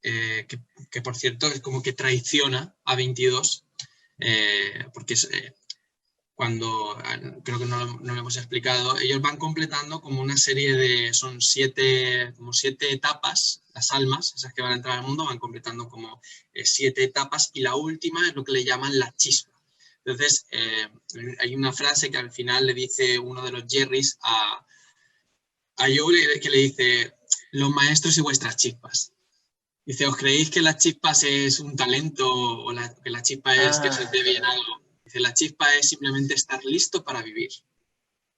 Speaker 1: que por cierto es como que traiciona a 22, porque es, cuando, creo que no lo hemos explicado, ellos van completando como una serie de, son 7 etapas, las almas, esas que van a entrar al mundo, van completando como 7 etapas, y la última es lo que le llaman la chispa. Entonces, hay una frase que al final le dice uno de los Jerrys a Joe, que le dice: los maestros y vuestras chispas. Dice: ¿os creéis que las chispas es un talento o que la chispa es que se te viene algo? Dice: la chispa es simplemente estar listo para vivir.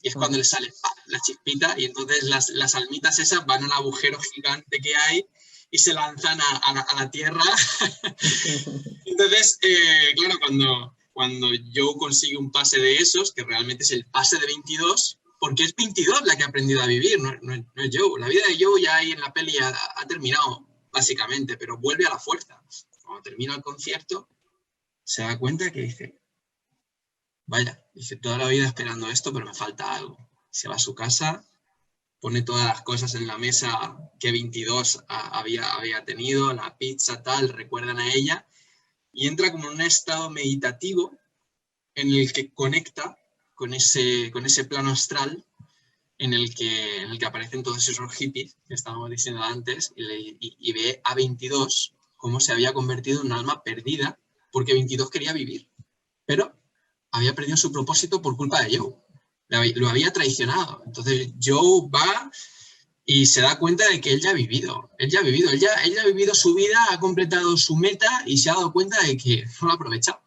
Speaker 1: Y es cuando le sale la chispita, y entonces las almitas esas van al agujero gigante que hay y se lanzan a la tierra. Entonces, claro, cuando Joe consigue un pase de esos, que realmente es el pase de 22, porque es 22 la que ha aprendido a vivir, no es Joe. La vida de Joe ya ahí en la peli ha terminado, básicamente, pero vuelve a la fuerza. Cuando termina el concierto, se da cuenta que dice: vaya, dice, toda la vida esperando esto, pero me falta algo. Se va a su casa, pone todas las cosas en la mesa que 22 había tenido, la pizza, tal, recuerdan a ella, y entra como en un estado meditativo en el que conecta con ese plano astral en el que aparecen todos esos hippies que estábamos diciendo antes, y ve a 22 cómo se había convertido en un alma perdida, porque 22 quería vivir, pero había perdido su propósito por culpa de Joe. Lo había traicionado. Entonces Joe va y se da cuenta de que él ya ha vivido. Él ya ha vivido su vida, ha completado su meta y se ha dado cuenta de que no lo ha aprovechado.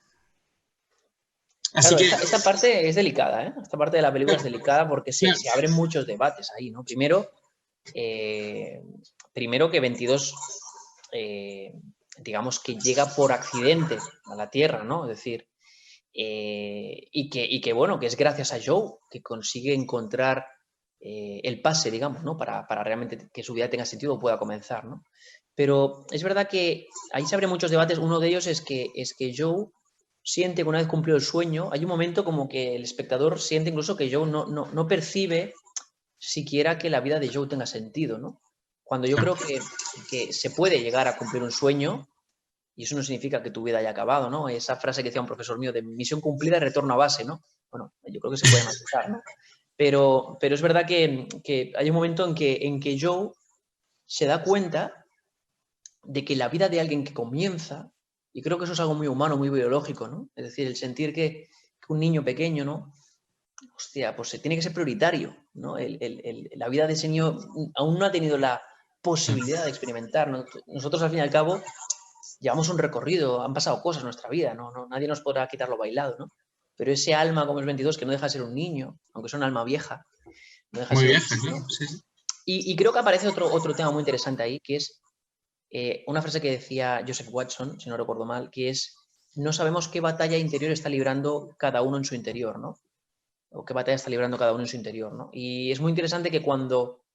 Speaker 1: Así
Speaker 2: Claro,
Speaker 1: que...
Speaker 2: esta parte es delicada, ¿eh? Esta parte de la película es delicada porque se abren muchos debates ahí, ¿no? Primero que 22, digamos que llega por accidente a la Tierra, ¿no? Es decir, y que, bueno, que es gracias a Joe que consigue encontrar el pase, digamos, ¿no? Para realmente que su vida tenga sentido o pueda comenzar, ¿no? Pero es verdad que ahí se abren muchos debates. Uno de ellos es que Joe siente que una vez cumplido el sueño, hay un momento como que el espectador siente incluso que Joe no percibe siquiera que la vida de Joe tenga sentido, ¿no? Cuando yo creo que se puede llegar a cumplir un sueño, y eso no significa que tu vida haya acabado, ¿no? Esa frase que decía un profesor mío de misión cumplida y retorno a base, ¿no? Bueno, yo creo que se puede matizar, ¿no? Pero es verdad que hay un momento en que Joe se da cuenta de que la vida de alguien que comienza, y creo que eso es algo muy humano, muy biológico, ¿no? Es decir, el sentir que un niño pequeño, ¿no? Hostia, pues se tiene que ser prioritario, ¿no? La vida de ese niño aún no ha tenido la posibilidad de experimentar, ¿no? Nosotros, al fin y al cabo, llevamos un recorrido, han pasado cosas en nuestra vida, ¿no? Nadie nos podrá quitar lo bailado, ¿no? Pero ese alma como es 22, que no deja de ser un niño, aunque es un alma vieja, no deja de
Speaker 1: Muy
Speaker 2: ser un
Speaker 1: vieja,
Speaker 2: niño.
Speaker 1: claro, sí.
Speaker 2: Y creo que aparece otro tema muy interesante ahí, que es una frase que decía Joseph Watson, si no recuerdo mal, que es: no sabemos qué batalla interior está librando cada uno en su interior, ¿no? O qué batalla está librando cada uno en su interior, ¿no? Y es muy interesante que cuando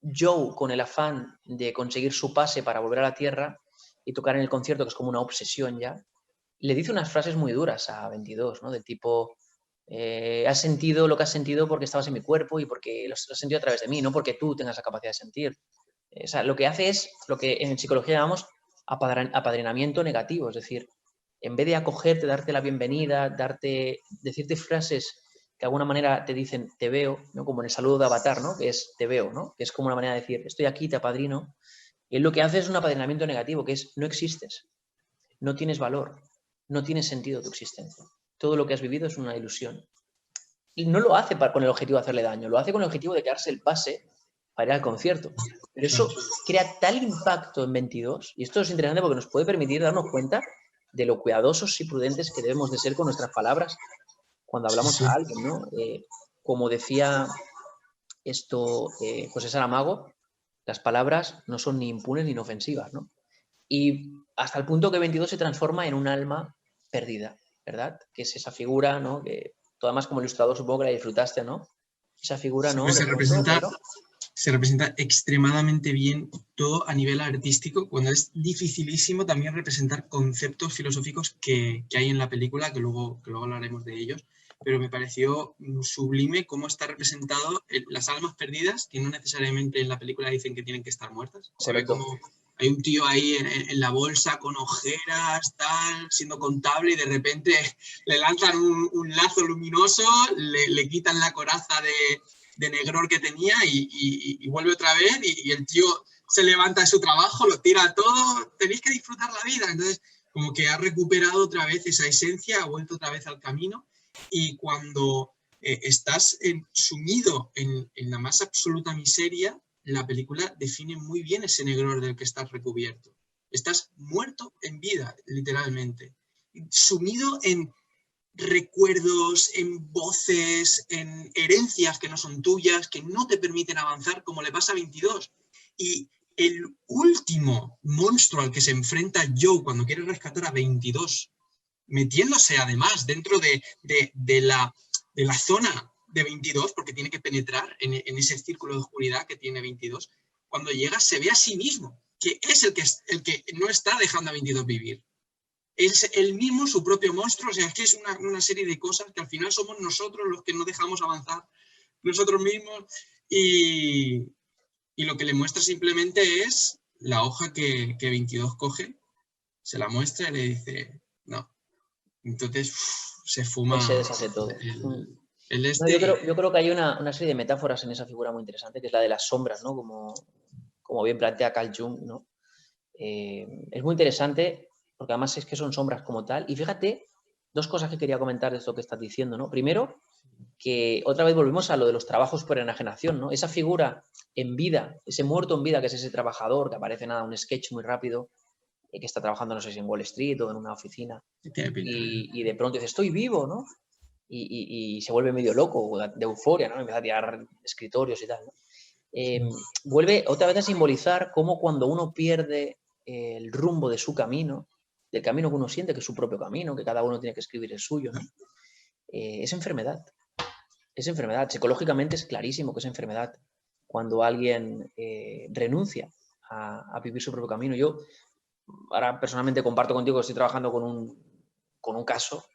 Speaker 2: Joe, con el afán de conseguir su pase para volver a la Tierra y tocar en el concierto, que es como una obsesión ya, le dice unas frases muy duras a 22, ¿no? Del tipo: has sentido lo que has sentido porque estabas en mi cuerpo y porque lo has sentido a través de mí, no porque tú tengas la capacidad de sentir. O sea, lo que hace es lo que en psicología llamamos apadrinamiento negativo, es decir, en vez de acogerte, darte la bienvenida, decirte frases que de alguna manera te dicen te veo, ¿no? Como en el saludo de Avatar, ¿no? Que es te veo, ¿no? Que es como una manera de decir estoy aquí, te apadrino. Y él lo que hace es un apadrinamiento negativo, que es no existes, no tienes valor, no tiene sentido tu existencia. Todo lo que has vivido es una ilusión. Y no lo hace con el objetivo de hacerle daño, lo hace con el objetivo de quedarse el pase para ir al concierto. Pero eso crea tal impacto en 22, y esto es interesante porque nos puede permitir darnos cuenta de lo cuidadosos y prudentes que debemos de ser con nuestras palabras cuando hablamos a alguien, ¿no? como decía José Saramago, las palabras no son ni impunes ni inofensivas, ¿no? Y hasta el punto que 22 se transforma en un alma perdida, ¿verdad? Que es esa figura, ¿no? Que tú además como ilustrador supongo que la disfrutaste, ¿no? Esa figura, ¿no?
Speaker 1: Se representa extremadamente bien todo a nivel artístico, cuando es dificilísimo también representar conceptos filosóficos que hay en la película, que luego hablaremos de ellos, pero me pareció sublime cómo está representado las almas perdidas, que no necesariamente en la película dicen que tienen que estar muertas. Se ve como hay un tío ahí en la bolsa con ojeras, tal, siendo contable, y de repente le lanzan un lazo luminoso, le quitan la coraza de negror que tenía y vuelve otra vez y el tío se levanta de su trabajo, lo tira todo, tenéis que disfrutar la vida. Entonces, como que ha recuperado otra vez esa esencia, ha vuelto otra vez al camino, y cuando estás sumido en la más absoluta miseria, la película define muy bien ese negror del que estás recubierto. Estás muerto en vida, literalmente, sumido en recuerdos, en voces, en herencias que no son tuyas, que no te permiten avanzar, como le pasa a 22. Y el último monstruo al que se enfrenta Joe cuando quiere rescatar a 22, metiéndose además dentro de la zona de 22, porque tiene que penetrar en ese círculo de oscuridad que tiene 22, cuando llega se ve a sí mismo, que es el que no está dejando a 22 vivir. Es él mismo su propio monstruo. O sea, es que es una serie de cosas que al final somos nosotros los que no dejamos avanzar nosotros mismos, y lo que le muestra simplemente es la hoja que 22 coge, se la muestra y le dice no. Entonces se fuma.
Speaker 2: Ahí se deshace todo. Yo creo que hay una serie de metáforas en esa figura muy interesante, que es la de las sombras, ¿no? Como bien plantea Carl Jung, ¿no? Es muy interesante porque además es que son sombras como tal. Y fíjate, dos cosas que quería comentar de esto que estás diciendo, ¿no? Primero, que otra vez volvemos a lo de los trabajos por enajenación, ¿no? Esa figura en vida, ese muerto en vida que es ese trabajador que aparece en un sketch muy rápido, que está trabajando, no sé si en Wall Street o en una oficina, y de pronto dice, estoy vivo, ¿no? Y se vuelve medio loco, de euforia, ¿no? Empieza a tirar escritorios y tal, ¿no? Vuelve otra vez a simbolizar cómo cuando uno pierde el rumbo de su camino, del camino que uno siente, que es su propio camino, que cada uno tiene que escribir el suyo, ¿no? Es enfermedad. Es enfermedad. Psicológicamente es clarísimo que es enfermedad cuando alguien renuncia a vivir su propio camino. Yo ahora personalmente comparto contigo que estoy trabajando con un caso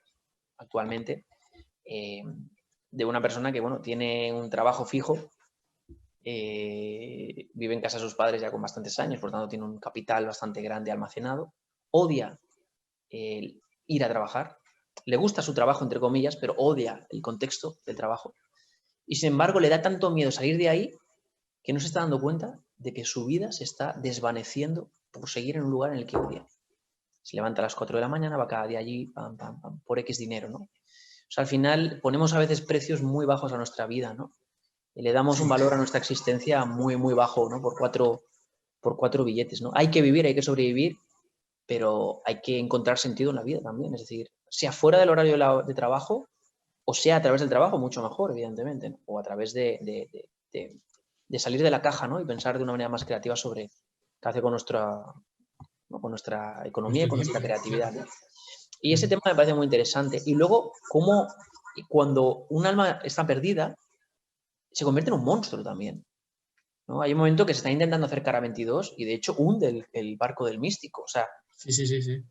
Speaker 2: actualmente de una persona que, bueno, tiene un trabajo fijo, vive en casa de sus padres ya con bastantes años, por tanto tiene un capital bastante grande almacenado, odia ir a trabajar, le gusta su trabajo, entre comillas, pero odia el contexto del trabajo. Y sin embargo le da tanto miedo salir de ahí que no se está dando cuenta de que su vida se está desvaneciendo por seguir en un lugar en el que odia. Se levanta a las 4 de la mañana, va cada día allí, pam, pam, pam, por X dinero, ¿no? O sea, al final ponemos a veces precios muy bajos a nuestra vida, ¿no? Y le damos un valor a nuestra existencia muy, muy bajo, ¿no? Por cuatro billetes, ¿no? Hay que vivir, hay que sobrevivir, pero hay que encontrar sentido en la vida también. Es decir, sea fuera del horario de trabajo o sea a través del trabajo, mucho mejor, evidentemente, ¿no? O a través de salir de la caja, ¿no? Y pensar de una manera más creativa sobre qué hace con nuestra economía y con nuestra creatividad, ¿no? Y ese tema me parece muy interesante. Y luego, cómo cuando un alma está perdida, se convierte en un monstruo también, ¿no? Hay un momento que se está intentando acercar a 22 y de hecho hunde el barco del místico. O sea,
Speaker 1: sí.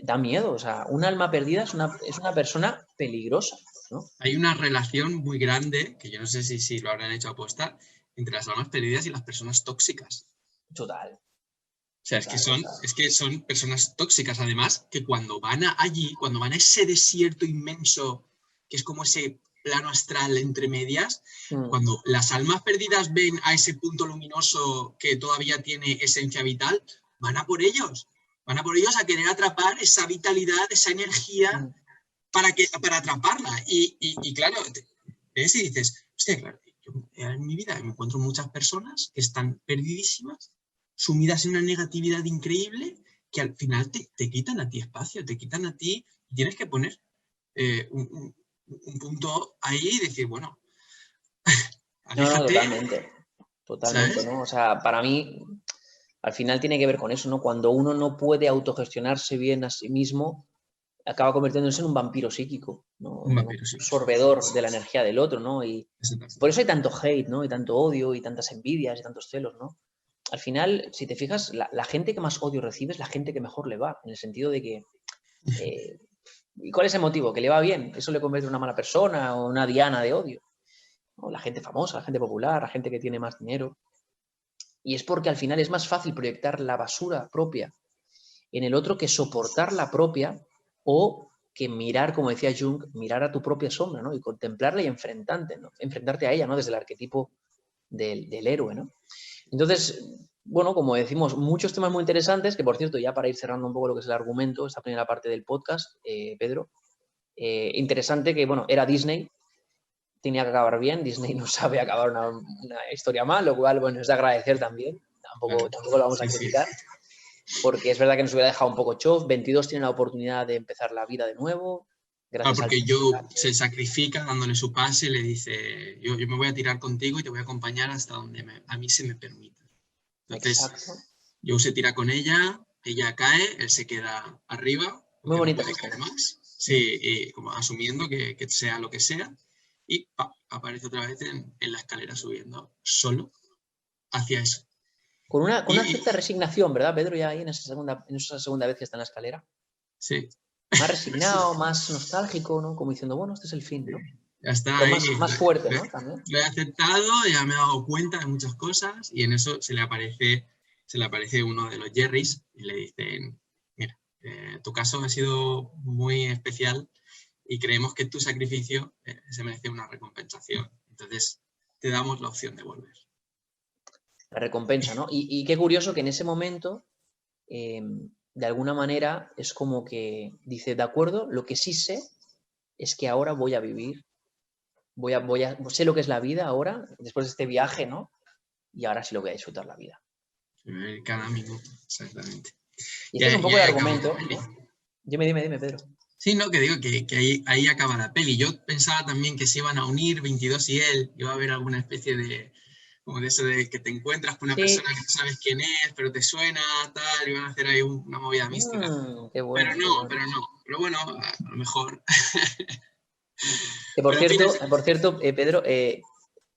Speaker 2: Da miedo. O sea, un alma perdida es una persona peligrosa, ¿no?
Speaker 1: Hay una relación muy grande, que yo no sé si lo habrán hecho aposta, entre las almas perdidas y las personas tóxicas.
Speaker 2: Total.
Speaker 1: O sea, es que son personas tóxicas, además, que cuando van allí, cuando van a ese desierto inmenso, que es como ese plano astral entre medias, cuando las almas perdidas ven a ese punto luminoso que todavía tiene esencia vital, van a por ellos a querer atrapar esa vitalidad, esa energía para atraparla. Y claro, ves y dices, hostia, claro, yo en mi vida me encuentro muchas personas que están perdidísimas, sumidas en una negatividad increíble, que al final te quitan a ti espacio, te quitan a ti, y tienes que poner un punto ahí y decir, bueno, Aléjate,
Speaker 2: totalmente. Totalmente,
Speaker 1: ¿sabes?
Speaker 2: ¿no? O sea, para mí, al final tiene que ver con eso, ¿no? Cuando uno no puede autogestionarse bien a sí mismo, acaba convirtiéndose en un vampiro psíquico, ¿no?
Speaker 1: Un
Speaker 2: En un
Speaker 1: vampiro, sí.
Speaker 2: absorbedor de la energía del otro, ¿no? Y por
Speaker 1: Exactamente.
Speaker 2: eso hay tanto hate, ¿no? Y tanto odio y tantas envidias y tantos celos, ¿no? Al final, si te fijas, la gente que más odio recibe es la gente que mejor le va, en el sentido de que... eh, ¿y cuál es el motivo? ¿Que le va bien? ¿Eso le convierte en una mala persona o una diana de odio? ¿No? La gente famosa, la gente popular, la gente que tiene más dinero. Y es porque al final es más fácil proyectar la basura propia en el otro que soportar la propia o que mirar, como decía Jung, mirar a tu propia sombra, ¿no? Y contemplarla y enfrentarte, ¿no? Enfrentarte a ella, ¿no? Desde el arquetipo del héroe, ¿no? Entonces, bueno, como decimos, muchos temas muy interesantes, que por cierto, ya para ir cerrando un poco lo que es el argumento, esta primera parte del podcast, Pedro, interesante que, bueno, era Disney, tenía que acabar bien, Disney no sabe acabar una historia mal, lo cual, bueno, es de agradecer también,
Speaker 1: Claro.
Speaker 2: tampoco lo vamos a
Speaker 1: Sí, sí.
Speaker 2: criticar, porque es verdad que nos hubiera dejado un poco chof, 22 tiene la oportunidad de empezar la vida de nuevo,
Speaker 1: Claro,
Speaker 2: gracias al
Speaker 1: porque yo
Speaker 2: personaje.
Speaker 1: se sacrifica dándole su pase y le dice, yo me voy a tirar contigo y te voy a acompañar hasta donde a mí se me permita. Entonces,
Speaker 2: Exacto.
Speaker 1: Joe se tira con ella cae, él se queda arriba,
Speaker 2: Muy
Speaker 1: porque no
Speaker 2: bonita
Speaker 1: puede
Speaker 2: esa
Speaker 1: caer
Speaker 2: escena.
Speaker 1: más. Sí, y como asumiendo que sea lo que sea, y aparece otra vez en la escalera subiendo solo hacia eso.
Speaker 2: Con una
Speaker 1: Y
Speaker 2: cierta resignación, ¿verdad, Pedro? Ya ahí en esa segunda vez que está en la escalera.
Speaker 1: sí,
Speaker 2: Más
Speaker 1: sí,
Speaker 2: resignado, más nostálgico, ¿no? Como diciendo, bueno, este es el fin, ¿no?
Speaker 1: ya está
Speaker 2: Pero
Speaker 1: ahí,
Speaker 2: más fuerte, ¿no? También.
Speaker 1: lo he aceptado, ya me he dado cuenta de muchas cosas y en eso se le aparece uno de los Jerrys y le dicen, mira, tu caso ha sido muy especial y creemos que tu sacrificio se merece una recompensación. Entonces, te damos la opción de volver.
Speaker 2: La recompensa, ¿no? Y qué curioso que en ese momento, de alguna manera, es como que dice, de acuerdo, lo que sí sé es que ahora voy a vivir, sé lo que es la vida ahora, después de este viaje, ¿no? Y ahora sí lo voy a disfrutar la vida.
Speaker 1: Cada minuto, exactamente.
Speaker 2: Y
Speaker 1: Y
Speaker 2: este es un
Speaker 1: ahí
Speaker 2: poco el
Speaker 1: acaba la
Speaker 2: argumento,
Speaker 1: peli.
Speaker 2: ¿no? Dime, Pedro.
Speaker 1: Sí, no, que digo que ahí acaba la peli. Yo pensaba también que se iban a unir 22 y él, iba a haber alguna especie de, como de eso de que te encuentras con una persona
Speaker 2: Sí.
Speaker 1: que no sabes quién es, pero te suena, tal, y van a hacer ahí una movida mística.
Speaker 2: Qué bueno, qué
Speaker 1: Pero
Speaker 2: bueno.
Speaker 1: no. Pero bueno, a lo mejor.
Speaker 2: Que
Speaker 1: Pero en fin,
Speaker 2: por cierto, Pedro,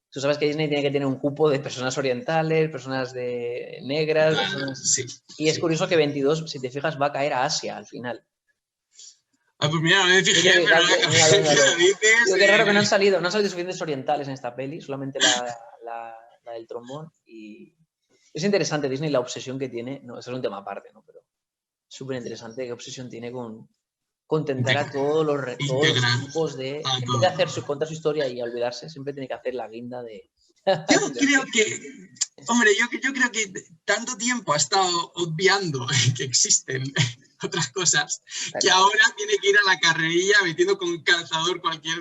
Speaker 2: tú sabes que Disney tiene que tener un cupo de personas orientales, personas de negras, personas...
Speaker 1: sí,
Speaker 2: Y es
Speaker 1: sí.
Speaker 2: curioso que 22, si te fijas, va a caer a Asia al final.
Speaker 1: Ah, pues mira, no me
Speaker 2: Tienes
Speaker 1: fijé,
Speaker 2: que
Speaker 1: pero
Speaker 2: fijarte,
Speaker 1: ahora que lo dices,
Speaker 2: digo, qué raro que no han salido suficientes orientales en esta peli, solamente la del trombón. Y es interesante Disney la obsesión que tiene, no, eso es un tema aparte, ¿no? Pero súper interesante qué obsesión tiene con contentar a todos los
Speaker 1: integrar
Speaker 2: tipos de...
Speaker 1: a
Speaker 2: En vez de
Speaker 1: todo.
Speaker 2: hacer contar su historia y olvidarse, siempre tiene que hacer la guinda de...
Speaker 1: Yo creo que, hombre, yo creo que tanto tiempo ha estado obviando que existen otras cosas
Speaker 2: Está
Speaker 1: que
Speaker 2: claro.
Speaker 1: ahora tiene que ir a la carrerilla metiendo con un calzador cualquier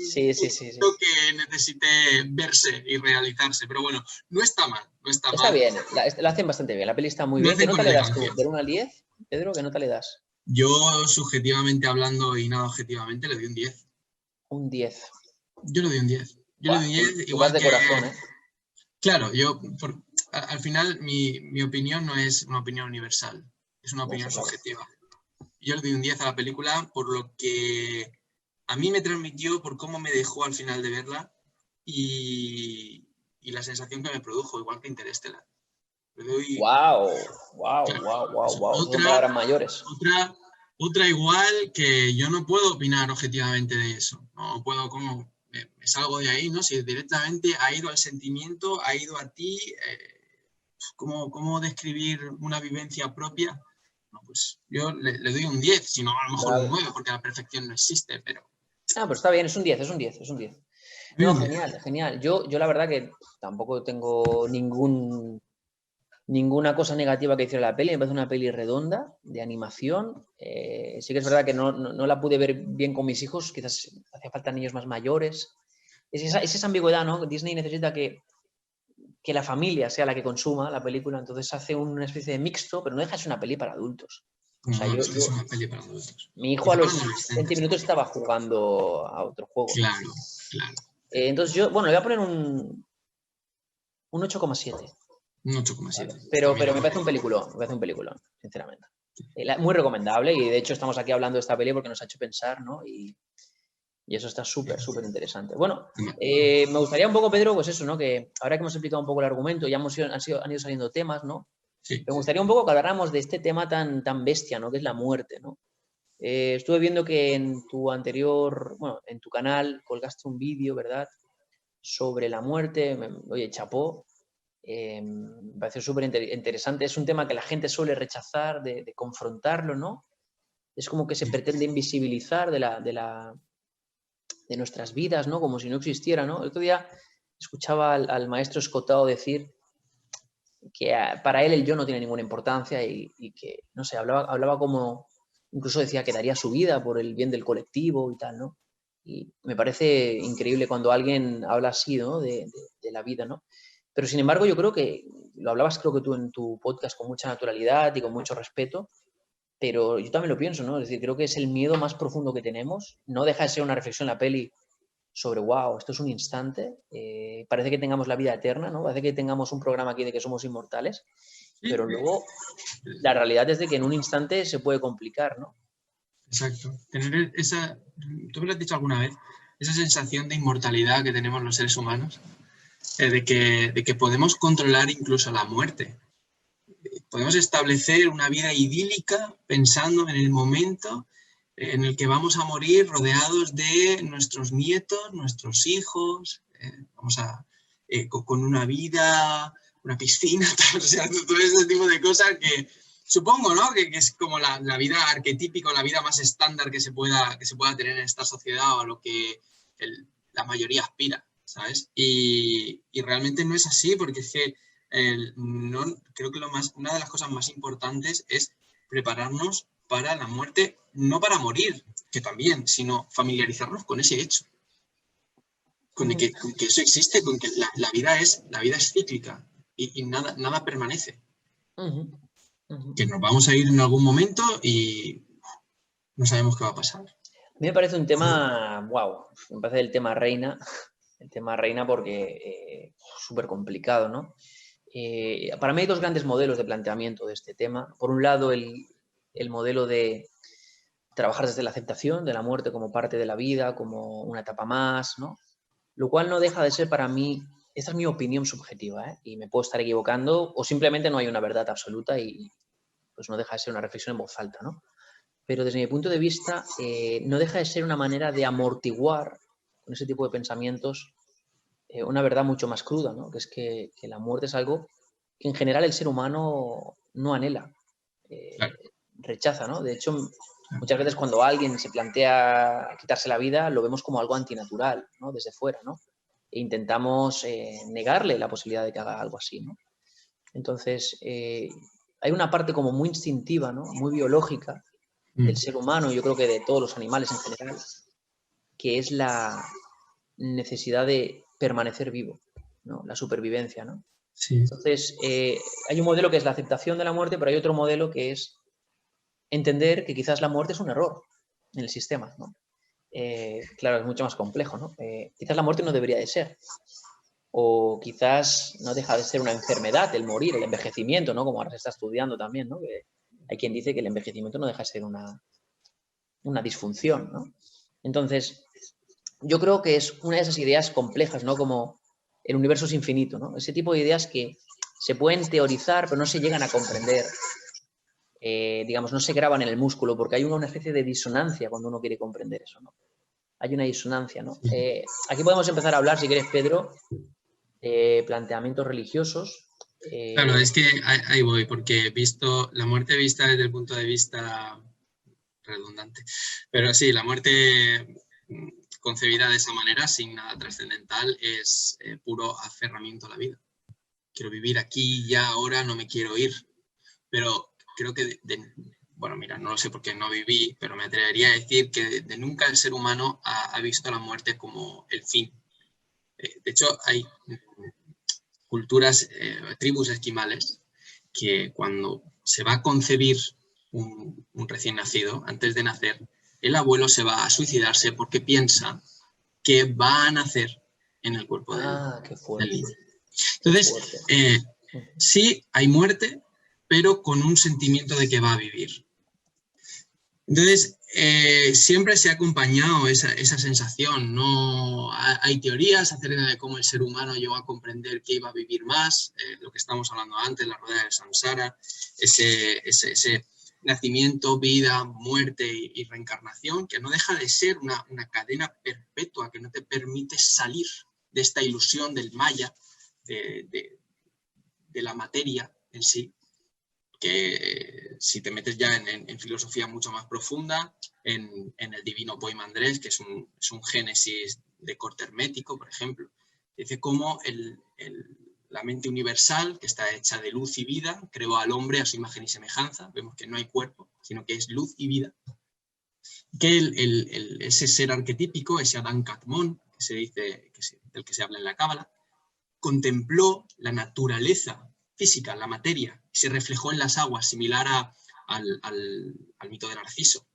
Speaker 2: Sí.
Speaker 1: punto que necesite verse y realizarse. Pero bueno, no está mal, no está
Speaker 2: Está
Speaker 1: mal.
Speaker 2: bien, la hacen bastante bien, la peli está muy
Speaker 1: Lo
Speaker 2: bien. ¿Qué
Speaker 1: hacen con
Speaker 2: nota le das tú?
Speaker 1: elegancia.
Speaker 2: ¿Del 1 al 10? Pedro, ¿qué nota le das?
Speaker 1: Yo, subjetivamente hablando y nada objetivamente, le doy un 10.
Speaker 2: Un 10.
Speaker 1: Yo le doy un 10. Yo le
Speaker 2: Buah,
Speaker 1: doy un
Speaker 2: tú,
Speaker 1: 10,
Speaker 2: tú vas
Speaker 1: igual
Speaker 2: de
Speaker 1: que.
Speaker 2: corazón, ¿eh?
Speaker 1: Claro, al final mi opinión no es una opinión universal, es una
Speaker 2: No,
Speaker 1: opinión
Speaker 2: está claro.
Speaker 1: subjetiva. Yo le doy un 10 a la película por lo que a mí me transmitió, por cómo me dejó al final de verla y la sensación que me produjo, igual que Interstellar. Le doy, claro,
Speaker 2: Wow. Esas son palabras mayores.
Speaker 1: otra, otra igual que yo no puedo opinar objetivamente de eso. No puedo como me salgo de ahí, ¿no? Si directamente ha ido al sentimiento, ha ido a ti, ¿cómo describir una vivencia propia? No, pues yo le doy un 10, si no a lo mejor un
Speaker 2: Vale.
Speaker 1: 9, porque la perfección no existe, pero
Speaker 2: Ah, pues está bien, es un 10, es un 10, es un 10.
Speaker 1: doy
Speaker 2: No,
Speaker 1: un 10.
Speaker 2: genial, genial. Yo la verdad que tampoco tengo ninguna cosa negativa que decir de la peli. Me parece una peli redonda, de animación. Sí que es verdad que no la pude ver bien con mis hijos, quizás hacía falta niños más mayores. Es esa ambigüedad, ¿no? Disney necesita que la familia sea la que consuma la película, entonces hace una especie de mixto, pero no deja de ser una peli para adultos. O sea,
Speaker 1: No, es una peli para adultos.
Speaker 2: mi hijo a
Speaker 1: Quizá para
Speaker 2: los 20
Speaker 1: adolescentes
Speaker 2: minutos
Speaker 1: también.
Speaker 2: estaba jugando a otros juegos.
Speaker 1: Claro, claro.
Speaker 2: Entonces yo, bueno, le voy a poner un 8,7.
Speaker 1: Un 8,7.
Speaker 2: Pero me parece un peliculón, sinceramente. Muy recomendable y de hecho estamos aquí hablando de esta peli porque nos ha hecho pensar, ¿no? Y eso está súper interesante. Bueno, me gustaría un poco, Pedro, pues eso, ¿no? Que ahora que hemos explicado un poco el argumento, ya han ido saliendo temas, ¿no?
Speaker 1: Sí.
Speaker 2: Me gustaría un poco que habláramos de este tema tan bestia, ¿no? Que es la muerte, ¿no? Estuve viendo que en tu canal colgaste un vídeo, ¿verdad? Sobre la muerte. Oye, chapó. Me pareció súper interesante. Es un tema que la gente suele rechazar, de confrontarlo, ¿no? Es como que se pretende invisibilizar de nuestras vidas, ¿no? Como si no existiera, ¿no? El otro día escuchaba al maestro Escotado decir que para él el yo no tiene ninguna importancia y que, no sé, hablaba como, incluso decía que daría su vida por el bien del colectivo y tal, ¿no? Y me parece increíble cuando alguien habla así, ¿no? De la vida, ¿no? Pero sin embargo yo creo que, lo hablabas creo que tú en tu podcast con mucha naturalidad y con mucho respeto, pero yo también lo pienso, ¿no? Es decir, creo que es el miedo más profundo que tenemos. No deja de ser una reflexión en la peli sobre, wow, esto es un instante, parece que tengamos la vida eterna, ¿no? Parece que tengamos un programa aquí de que somos inmortales, pero luego la realidad es de que en un instante se puede complicar, ¿no?
Speaker 1: Exacto. Tener tú me lo has dicho alguna vez, esa sensación de inmortalidad que tenemos los seres humanos, de que podemos controlar incluso la muerte. Podemos establecer una vida idílica pensando en el momento en el que vamos a morir rodeados de nuestros nietos, nuestros hijos, con una vida, una piscina, o sea, todo ese tipo de cosas que supongo, ¿no? Que es como la vida arquetípica, la vida más estándar que se pueda tener en esta sociedad o a lo que la mayoría aspira, ¿sabes? Y realmente no es así, porque es que creo que una de las cosas más importantes es prepararnos para la muerte, no para morir, que también, sino familiarizarnos con ese hecho, con que eso existe, con que la vida es cíclica y nada permanece. Que nos vamos a ir en algún momento y no sabemos qué va a pasar.
Speaker 2: A mí me parece un tema, wow, me parece el tema reina porque súper complicado, ¿no? Para mí hay dos grandes modelos de planteamiento de este tema. Por un lado, el modelo de trabajar desde la aceptación de la muerte como parte de la vida, como una etapa más, ¿no? Lo cual no deja de ser para mí, esta es mi opinión subjetiva, ¿eh? Y me puedo estar equivocando o simplemente no hay una verdad absoluta y pues no deja de ser una reflexión en voz alta, ¿no? Pero desde mi punto de vista no deja de ser una manera de amortiguar con ese tipo de pensamientos una verdad mucho más cruda, ¿no? Que es que la muerte es algo que en general el ser humano no anhela,
Speaker 1: Claro.
Speaker 2: rechaza, ¿no? De hecho, muchas veces cuando alguien se plantea quitarse la vida, lo vemos como algo antinatural, ¿no? Desde fuera, ¿no? E intentamos negarle la posibilidad de que haga algo así, ¿no? Entonces, hay una parte como muy instintiva, ¿no? Muy biológica del ser humano, yo creo que de todos los animales en general, que es la necesidad de permanecer vivo, ¿no? La supervivencia, ¿no?
Speaker 1: Sí.
Speaker 2: Entonces, hay un modelo que es la aceptación de la muerte, pero hay otro modelo que es entender que quizás la muerte es un error en el sistema, ¿no? Claro, es mucho más complejo, ¿no? Quizás la muerte no debería de ser. O quizás no deja de ser una enfermedad el morir, el envejecimiento, ¿no? Como ahora se está estudiando también, ¿no? Que hay quien dice que el envejecimiento no deja de ser una disfunción, ¿no? Entonces, yo creo que es una de esas ideas complejas, ¿no? Como el universo es infinito, ¿no? Ese tipo de ideas que se pueden teorizar, pero no se llegan a comprender. Digamos, no se graban en el músculo, porque hay una especie de disonancia cuando uno quiere comprender eso, ¿no? Hay una disonancia, ¿no? Aquí podemos empezar a hablar, si quieres, Pedro, de planteamientos religiosos.
Speaker 1: Claro, es que ahí voy, porque he visto la muerte vista desde el punto de vista redundante. Pero sí, la muerte concebida de esa manera, sin nada trascendental, es puro aferramiento a la vida. Quiero vivir aquí, ya, ahora, no me quiero ir. Pero creo que, bueno, mira, no lo sé porque no viví, pero me atrevería a decir que de nunca el ser humano ha visto la muerte como el fin. De hecho, hay culturas, tribus esquimales, que cuando se va a concebir un recién nacido, antes de nacer, el abuelo se va a suicidarse porque piensa que va a nacer en el cuerpo
Speaker 2: Qué
Speaker 1: del
Speaker 2: fuerte.
Speaker 1: niño. Entonces, sí, hay muerte, pero con un sentimiento de que va a vivir. Entonces, siempre se ha acompañado esa sensación, ¿no? Hay teorías acerca de cómo el ser humano llegó a comprender que iba a vivir más, lo que estamos hablando antes, la rueda del samsara, ese nacimiento, vida, muerte y reencarnación, que no deja de ser una cadena perpetua que no te permite salir de esta ilusión del maya, de la materia en sí, que si te metes ya en filosofía mucho más profunda, en el divino poema Andrés, que es un génesis de corte hermético, por ejemplo, dice cómo la mente universal, que está hecha de luz y vida, creó al hombre a su imagen y semejanza. Vemos que no hay cuerpo, sino que es luz y vida. Que ese ser arquetípico, ese Adán Kadmon, que se dice, del que se habla en la Cábala, contempló la naturaleza física, la materia, y se reflejó en las aguas, similar al mito de Narciso.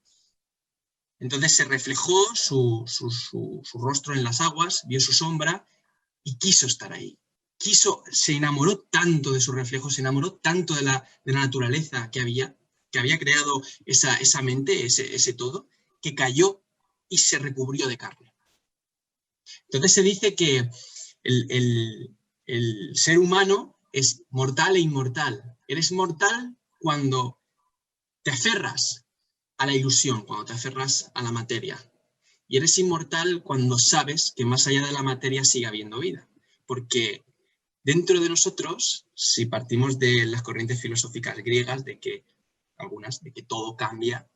Speaker 1: Entonces se reflejó su rostro en las aguas, vio su sombra y quiso estar ahí. Se enamoró tanto de su reflejo, se enamoró tanto de la naturaleza que había creado esa mente, ese todo, que cayó y se recubrió de carne. Entonces se dice que el ser humano es mortal e inmortal. Eres mortal cuando te aferras a la ilusión, cuando te aferras a la materia. Y eres inmortal cuando sabes que más allá de la materia sigue habiendo vida. Porque dentro de nosotros, si partimos de las corrientes filosóficas griegas, de que todo cambia,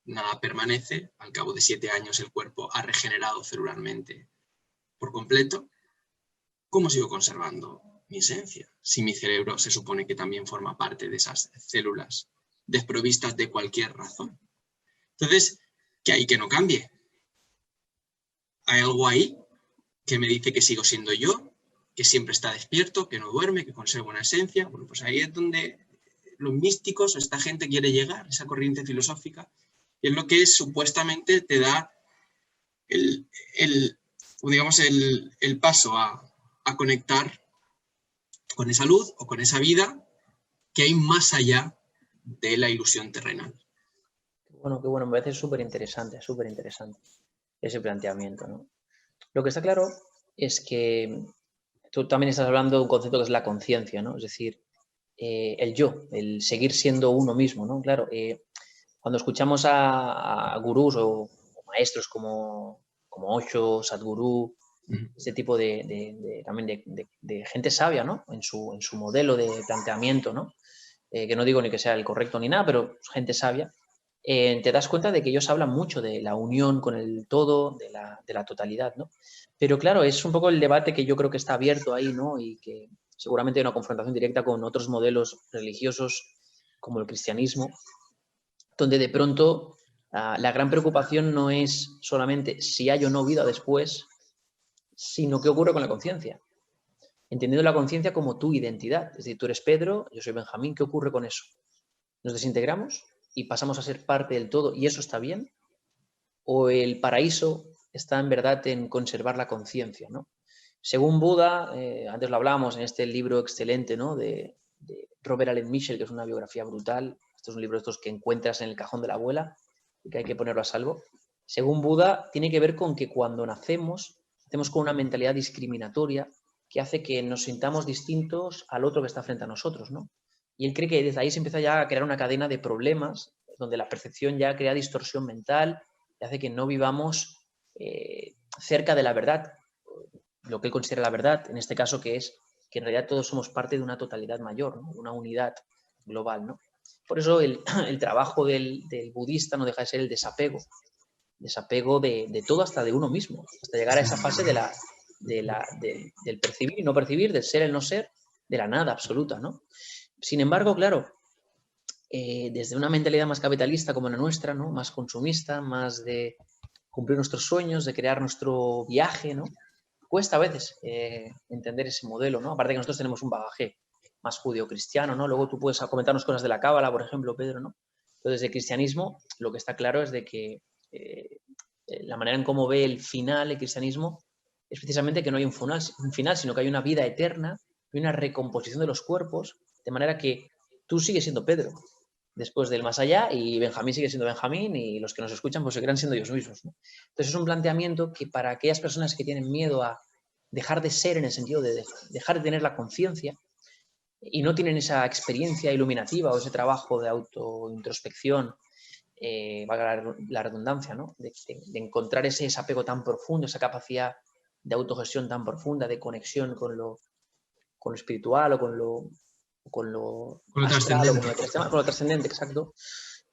Speaker 1: nada permanece, al cabo de 7 años el cuerpo ha regenerado celularmente por completo, ¿cómo sigo conservando mi esencia? Si mi cerebro se supone que también forma parte de esas células desprovistas de cualquier razón. Entonces, ¿qué hay que no cambie? ¿Hay algo ahí que me dice que sigo siendo yo, que siempre está despierto, que no duerme, que conserva una esencia? Bueno, pues ahí es donde los místicos, esta gente quiere llegar, esa corriente filosófica, y es lo que supuestamente te da el paso a conectar con esa luz o con esa vida que hay más allá de la ilusión terrenal.
Speaker 2: Qué bueno, me parece súper interesante ese planteamiento, ¿no? Lo que está claro es que tú también estás hablando de un concepto que es la conciencia, ¿no? Es decir, el yo, el seguir siendo uno mismo, ¿no? Claro, cuando escuchamos a gurús o maestros como Osho, Sadhguru, este tipo también de gente sabia, ¿no? En su modelo de planteamiento, ¿no? Que no digo ni que sea el correcto ni nada, pero gente sabia, te das cuenta de que ellos hablan mucho de la unión con el todo, de la totalidad, ¿no? Pero claro, es un poco el debate que yo creo que está abierto ahí, ¿no? Y que seguramente hay una confrontación directa con otros modelos religiosos como el cristianismo, donde de pronto la gran preocupación no es solamente si hay o no vida después, sino qué ocurre con la conciencia. Entendiendo la conciencia como tu identidad. Es decir, tú eres Pedro, yo soy Benjamín, ¿qué ocurre con eso? ¿Nos desintegramos y pasamos a ser parte del todo y eso está bien? ¿O el paraíso está en verdad en conservar la conciencia, ¿no? Según Buda, antes lo hablábamos en este libro excelente, ¿no? de Robert Allen Mitchell, que es una biografía brutal. Este es un libro de estos que encuentras en el cajón de la abuela y que hay que ponerlo a salvo. Según Buda, tiene que ver con que cuando nacemos con una mentalidad discriminatoria que hace que nos sintamos distintos al otro que está frente a nosotros, ¿no? Y él cree que desde ahí se empieza ya a crear una cadena de problemas donde la percepción ya crea distorsión mental y hace que no vivamos cerca de la verdad, lo que él considera la verdad, en este caso que es que en realidad todos somos parte de una totalidad mayor, ¿no? Una unidad global, ¿no? Por eso el trabajo del budista no deja de ser el desapego de todo, hasta de uno mismo, hasta llegar a esa fase del percibir y no percibir, del ser, el no ser, de la nada absoluta, ¿no? Sin embargo, claro, desde una mentalidad más capitalista como la nuestra, ¿no? Más consumista, más de cumplir nuestros sueños, de crear nuestro viaje, ¿no? Cuesta a veces entender ese modelo, ¿no? Aparte que nosotros tenemos un bagaje más judío-cristiano, ¿no? Luego tú puedes comentarnos cosas de la Cábala, por ejemplo, Pedro, ¿no? Entonces, el cristianismo, lo que está claro es de que la manera en cómo ve el final el cristianismo es precisamente que no hay un final, sino que hay una vida eterna y una recomposición de los cuerpos, de manera que tú sigues siendo Pedro después del más allá y Benjamín sigue siendo Benjamín y los que nos escuchan pues seguirán siendo ellos mismos, ¿no? Entonces es un planteamiento que para aquellas personas que tienen miedo a dejar de ser en el sentido de dejar de tener la conciencia y no tienen esa experiencia iluminativa o ese trabajo de autointrospección, valga la redundancia, ¿no? De encontrar ese apego tan profundo, esa capacidad de autogestión tan profunda, de conexión con lo espiritual o con lo astral o con lo trascendente, exacto,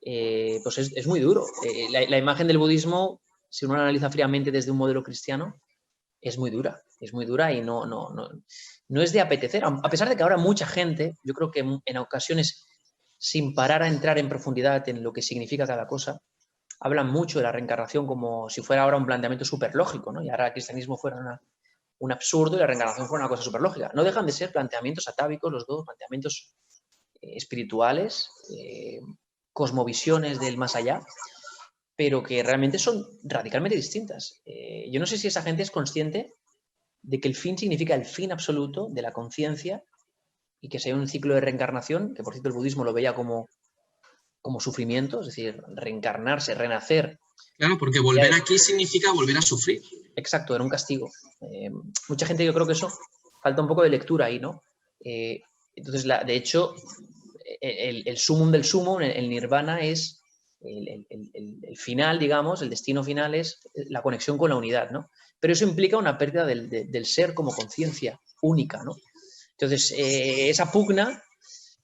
Speaker 2: pues es muy duro. La imagen del budismo, si uno la analiza fríamente desde un modelo cristiano, es muy dura y no es de apetecer, a pesar de que ahora mucha gente, yo creo que en ocasiones, sin parar a entrar en profundidad en lo que significa cada cosa, hablan mucho de la reencarnación como si fuera ahora un planteamiento súper lógico, ¿no? Y ahora el cristianismo fuera un absurdo y la reencarnación fuera una cosa súper lógica. No dejan de ser planteamientos atávicos los dos, planteamientos espirituales, cosmovisiones del más allá, pero que realmente son radicalmente distintas. Yo no sé si esa gente es consciente de que el fin significa el fin absoluto de la conciencia y que sea un ciclo de reencarnación, que por cierto el budismo lo veía como sufrimiento, es decir, reencarnarse, renacer.
Speaker 1: Claro, porque volver aquí significa volver a sufrir.
Speaker 2: Exacto, era un castigo. Mucha gente, yo creo que eso falta un poco de lectura ahí, ¿no? Entonces, de hecho, el sumum del sumum, el nirvana es el final, digamos, el destino final es la conexión con la unidad, ¿no? Pero eso implica una pérdida del ser como conciencia única, ¿no? Entonces, esa pugna,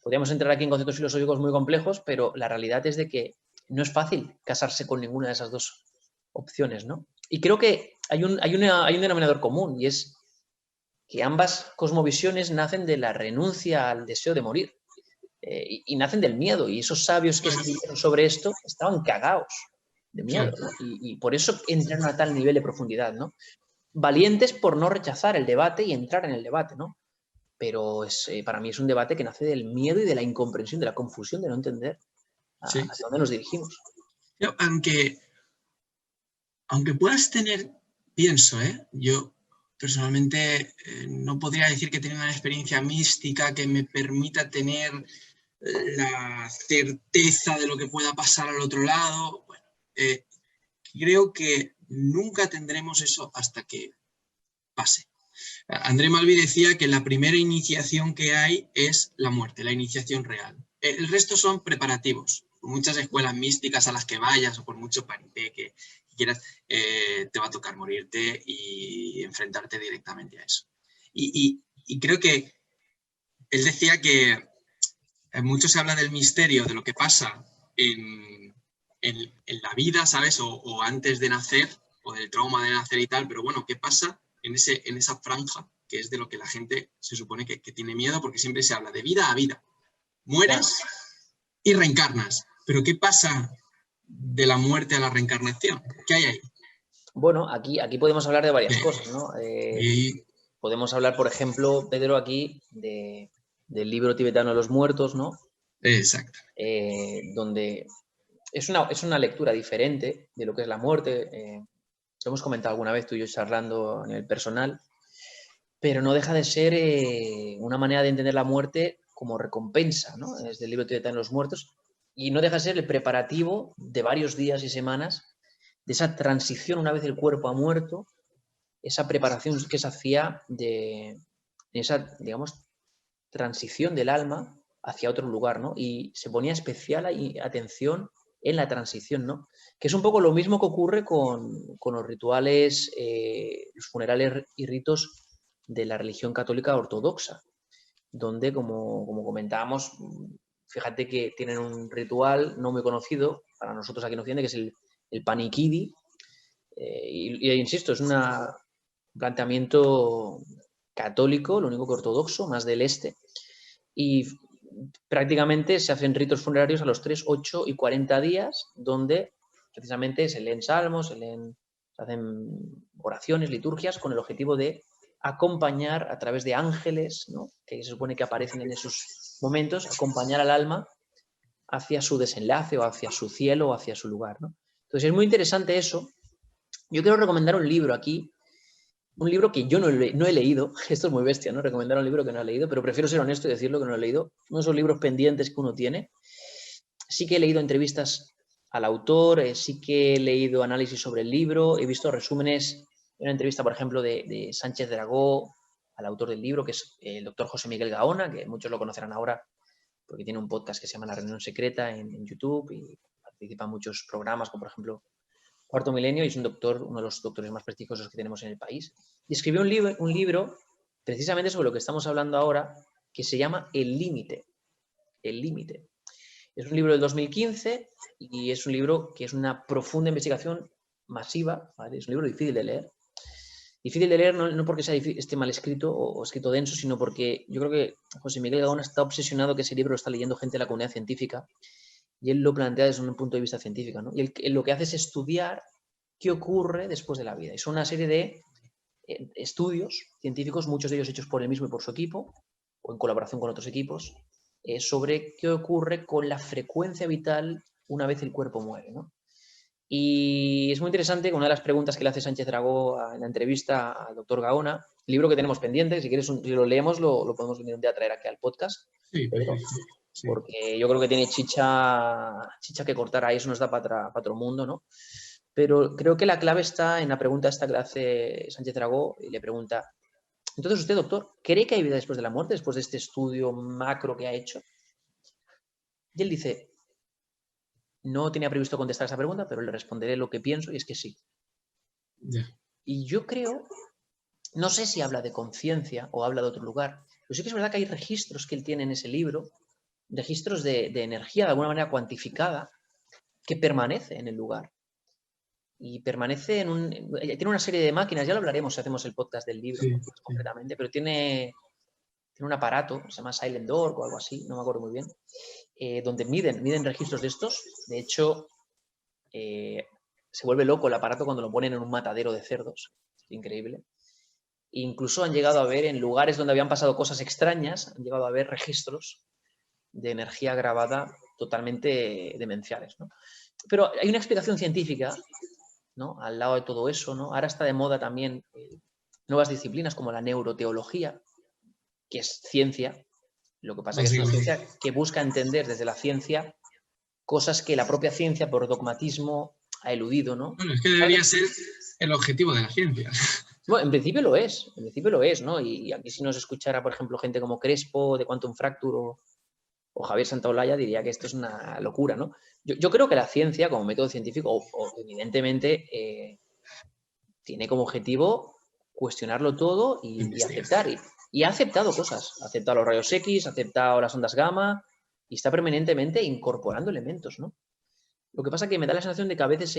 Speaker 2: podríamos entrar aquí en conceptos filosóficos muy complejos, pero la realidad es de que no es fácil casarse con ninguna de esas dos opciones, ¿no? Y creo que hay un denominador común, y es que ambas cosmovisiones nacen de la renuncia al deseo de morir. Y nacen del miedo, y esos sabios que escribieron sobre esto estaban cagados de miedo, ¿no? Y por eso entraron a tal nivel de profundidad, ¿no? Valientes por no rechazar el debate y entrar en el debate, ¿no? Pero para mí es un debate que nace del miedo y de la incomprensión, de la confusión, de no entender hacia dónde nos dirigimos.
Speaker 1: Aunque puedas tener, pienso, yo personalmente no podría decir que tenga una experiencia mística que me permita tener la certeza de lo que pueda pasar al otro lado. Bueno, creo que nunca tendremos eso hasta que pase. André Malví decía que la primera iniciación que hay es la muerte, la iniciación real. El resto son preparativos. Por muchas escuelas místicas a las que vayas o por mucho parité que quieras, te va a tocar morirte y enfrentarte directamente a eso. Y creo que él decía que mucho se habla del misterio, de lo que pasa en la vida, ¿sabes? O antes de nacer, o del trauma de nacer y tal, pero bueno, ¿qué pasa en esa franja, que es de lo que la gente se supone que tiene miedo, porque siempre se habla de vida a vida? Mueres y reencarnas, pero ¿qué pasa de la muerte a la reencarnación? ¿Qué hay ahí?
Speaker 2: Bueno, aquí podemos hablar de varias cosas, ¿no? Podemos hablar, por ejemplo, Pedro, aquí del libro tibetano de los muertos, ¿no?
Speaker 1: Exacto.
Speaker 2: Donde es una lectura diferente de lo que es la muerte. Lo hemos comentado alguna vez tú y yo charlando a nivel personal, pero no deja de ser una manera de entender la muerte como recompensa, ¿no? Desde el libro tibetano de los muertos, y no deja de ser el preparativo de varios días y semanas de esa transición una vez el cuerpo ha muerto, esa preparación que se hacía de esa, digamos, transición del alma hacia otro lugar, ¿no? Y se ponía especial atención en la transición, ¿no? Que es un poco lo mismo que ocurre con los rituales, los funerales y ritos de la religión católica ortodoxa, donde, como comentábamos, fíjate que tienen un ritual no muy conocido, para nosotros aquí en Occidente, que es el panikidi, y insisto, es un planteamiento católico, lo único que ortodoxo, más del este, y prácticamente se hacen ritos funerarios a los 3, 8 y 40 días, donde precisamente se leen salmos, se hacen oraciones, liturgias, con el objetivo de acompañar a través de ángeles, ¿no? Que se supone que aparecen en esos momentos, acompañar al alma hacia su desenlace o hacia su cielo o hacia su lugar, ¿no? Entonces es muy interesante eso. Yo quiero recomendar un libro aquí un libro que yo no he leído, esto es muy bestia, ¿no? Recomendar un libro que no he leído, pero prefiero ser honesto y decirlo que no he leído. Uno de esos libros pendientes que uno tiene. Sí que he leído entrevistas al autor, sí que he leído análisis sobre el libro, he visto resúmenes, una entrevista, por ejemplo, de Sánchez Dragó, al autor del libro, que es el doctor José Miguel Gaona, que muchos lo conocerán ahora porque tiene un podcast que se llama La Reunión Secreta en YouTube y participa en muchos programas, como por ejemplo Cuarto Milenio, y es un doctor, uno de los doctores más prestigiosos que tenemos en el país. Y escribió un libro precisamente sobre lo que estamos hablando ahora, que se llama El Límite. El Límite. Es un libro del 2015 y es un libro que es una profunda investigación masiva, ¿vale? Es un libro difícil de leer. Difícil de leer no porque esté mal escrito o escrito denso, sino porque yo creo que José Miguel Gaona está obsesionado que ese libro lo está leyendo gente de la comunidad científica y él lo plantea desde un punto de vista científico, ¿no? Y él lo que hace es estudiar qué ocurre después de la vida. Y son una serie de estudios científicos, muchos de ellos hechos por él mismo y por su equipo, o en colaboración con otros equipos, sobre qué ocurre con la frecuencia vital una vez el cuerpo muere, ¿no? Y es muy interesante que una de las preguntas que le hace Sánchez Dragó en la entrevista al doctor Gaona, el libro que tenemos pendiente, si quieres, si lo leemos, lo podemos venir un día a traer aquí al podcast,
Speaker 1: Sí,
Speaker 2: Pedro,
Speaker 1: perfecto. Sí.
Speaker 2: porque yo creo que tiene chicha que cortar ahí, eso nos da para otro mundo, ¿no? Pero creo que la clave está en la pregunta esta que le hace Sánchez Dragó y le pregunta, entonces usted, doctor, ¿cree que hay vida después de la muerte, después de este estudio macro que ha hecho? Y él dice, no tenía previsto contestar esa pregunta, pero le responderé lo que pienso y es que sí.
Speaker 1: Yeah.
Speaker 2: Y yo creo, no sé si habla de conciencia o habla de otro lugar, pero sí que es verdad que hay registros que él tiene en ese libro, registros de energía de alguna manera cuantificada que permanece en el lugar. Y permanece tiene una serie de máquinas, ya lo hablaremos si hacemos el podcast del libro,
Speaker 1: Sí,
Speaker 2: ¿no? Más concretamente, pero tiene un aparato, se llama Silent Door o algo así, no me acuerdo muy bien, donde miden registros de estos. De hecho, se vuelve loco el aparato cuando lo ponen en un matadero de cerdos. Es increíble. E incluso han llegado a ver en lugares donde habían pasado cosas extrañas, han llegado a ver registros de energía grabada totalmente demenciales, ¿no? Pero hay una explicación científica, ¿no? Al lado de todo eso, ¿no? Ahora está de moda también nuevas disciplinas como la neuroteología, que es ciencia. Lo que pasa es que es una ciencia que busca entender desde la ciencia cosas que la propia ciencia, por dogmatismo, ha eludido, ¿no?
Speaker 1: Bueno, es que debería ser el objetivo de la ciencia.
Speaker 2: Bueno, en principio lo es, ¿no? Y aquí si nos escuchara, por ejemplo, gente como Crespo, de Quantum Fracture o Javier Santaolalla, diría que esto es una locura, ¿no? Yo creo que la ciencia, como método científico, evidentemente, tiene como objetivo cuestionarlo todo y aceptar. Y ha aceptado cosas. Ha aceptado los rayos X, ha aceptado las ondas gamma y está permanentemente incorporando elementos, ¿no? Lo que pasa es que me da la sensación de que a veces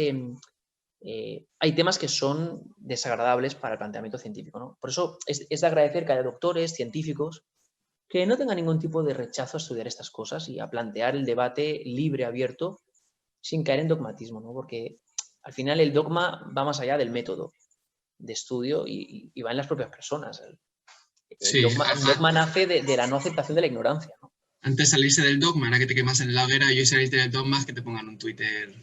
Speaker 2: hay temas que son desagradables para el planteamiento científico, ¿no? Por eso es de agradecer que haya doctores, científicos, que no tengan ningún tipo de rechazo a estudiar estas cosas y a plantear el debate libre, abierto, sin caer en dogmatismo, ¿no? Porque al final el dogma va más allá del método de estudio y va en las propias personas. El dogma nace de la no aceptación de la ignorancia, ¿no?
Speaker 1: Antes salirse del dogma era que te quemas en la hoguera y hoy salirte del dogma es que te pongan un Twitter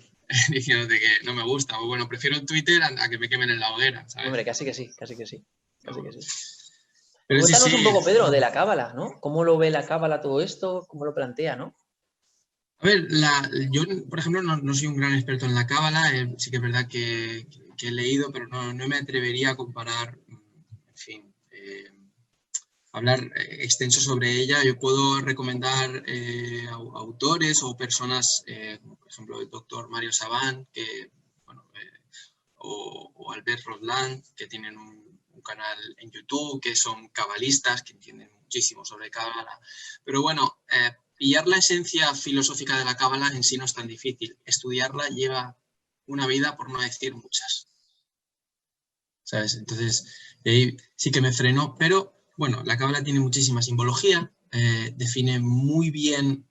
Speaker 1: diciéndote que no me gusta. O bueno, prefiero un Twitter a que me quemen en la hoguera, ¿sabes?
Speaker 2: Hombre, casi que sí, casi que sí. Casi que sí.
Speaker 1: Pero
Speaker 2: Cuéntanos
Speaker 1: sí,
Speaker 2: un poco, Pedro, de la cábala, ¿no? ¿Cómo lo ve la cábala todo esto? ¿Cómo lo plantea, no?
Speaker 1: A ver, yo, por ejemplo, no soy un gran experto en la cábala. Sí que es verdad que he leído, pero no me atrevería a comparar, en fin, hablar extenso sobre ella. Yo puedo recomendar autores o personas, como por ejemplo el doctor Mario Sabán, que, bueno, o Albert Roland, que tienen un canal en YouTube, que son cabalistas, que entienden muchísimo sobre cábala. Pero bueno, pillar la esencia filosófica de la cábala en sí no es tan difícil. Estudiarla lleva una vida, por no decir muchas. ¿Sabes? Entonces, sí que me frenó, pero bueno, la cábala tiene muchísima simbología, define muy bien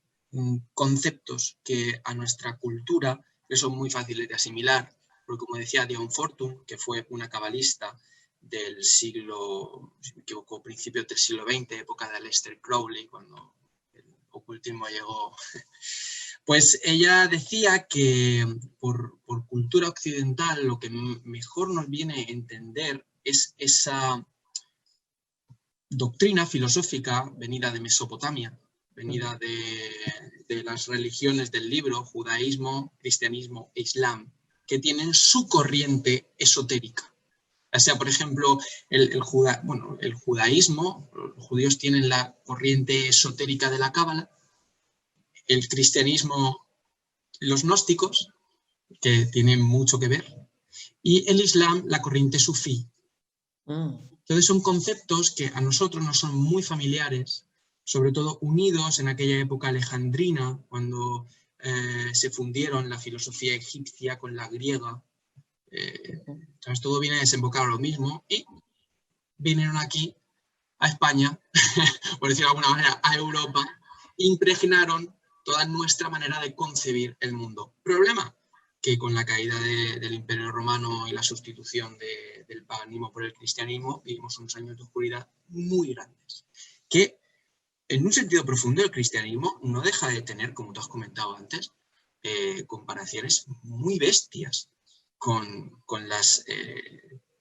Speaker 1: conceptos que a nuestra cultura que son muy fáciles de asimilar, porque como decía Dion Fortune, que fue una cabalista del siglo, si me equivoco, principios del siglo XX, época de Aleister Crowley, cuando el ocultismo llegó. Pues ella decía que por cultura occidental lo que mejor nos viene a entender es esa doctrina filosófica venida de Mesopotamia, venida de las religiones del libro, judaísmo, cristianismo e islam, que tienen su corriente esotérica. O sea, por ejemplo, el judaísmo, los judíos tienen la corriente esotérica de la Cábala, el cristianismo, los gnósticos, que tienen mucho que ver, y el islam, la corriente sufí. Entonces son conceptos que a nosotros nos son muy familiares, sobre todo unidos en aquella época alejandrina, cuando se fundieron la filosofía egipcia con la griega. Entonces todo viene a desembocar a lo mismo y vinieron aquí a España, por decirlo de alguna manera, a Europa, impregnaron toda nuestra manera de concebir el mundo. Problema, que con la caída del Imperio Romano y la sustitución del paganismo por el cristianismo, vivimos unos años de oscuridad muy grandes, que en un sentido profundo el cristianismo no deja de tener, como tú has comentado antes, comparaciones muy bestias con las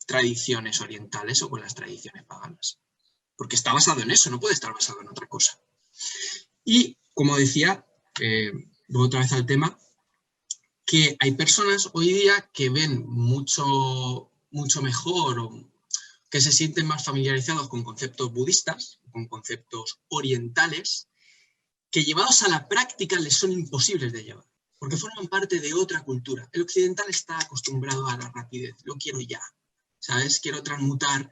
Speaker 1: tradiciones orientales o con las tradiciones paganas. Porque está basado en eso, no puede estar basado en otra cosa. Y, como decía, voy otra vez al tema, que hay personas hoy día que ven mucho mejor o que se sienten más familiarizados con conceptos budistas, con conceptos orientales, que llevados a la práctica les son imposibles de llevar, porque forman parte de otra cultura. El occidental está acostumbrado a la rapidez, lo quiero ya, ¿sabes? Quiero transmutar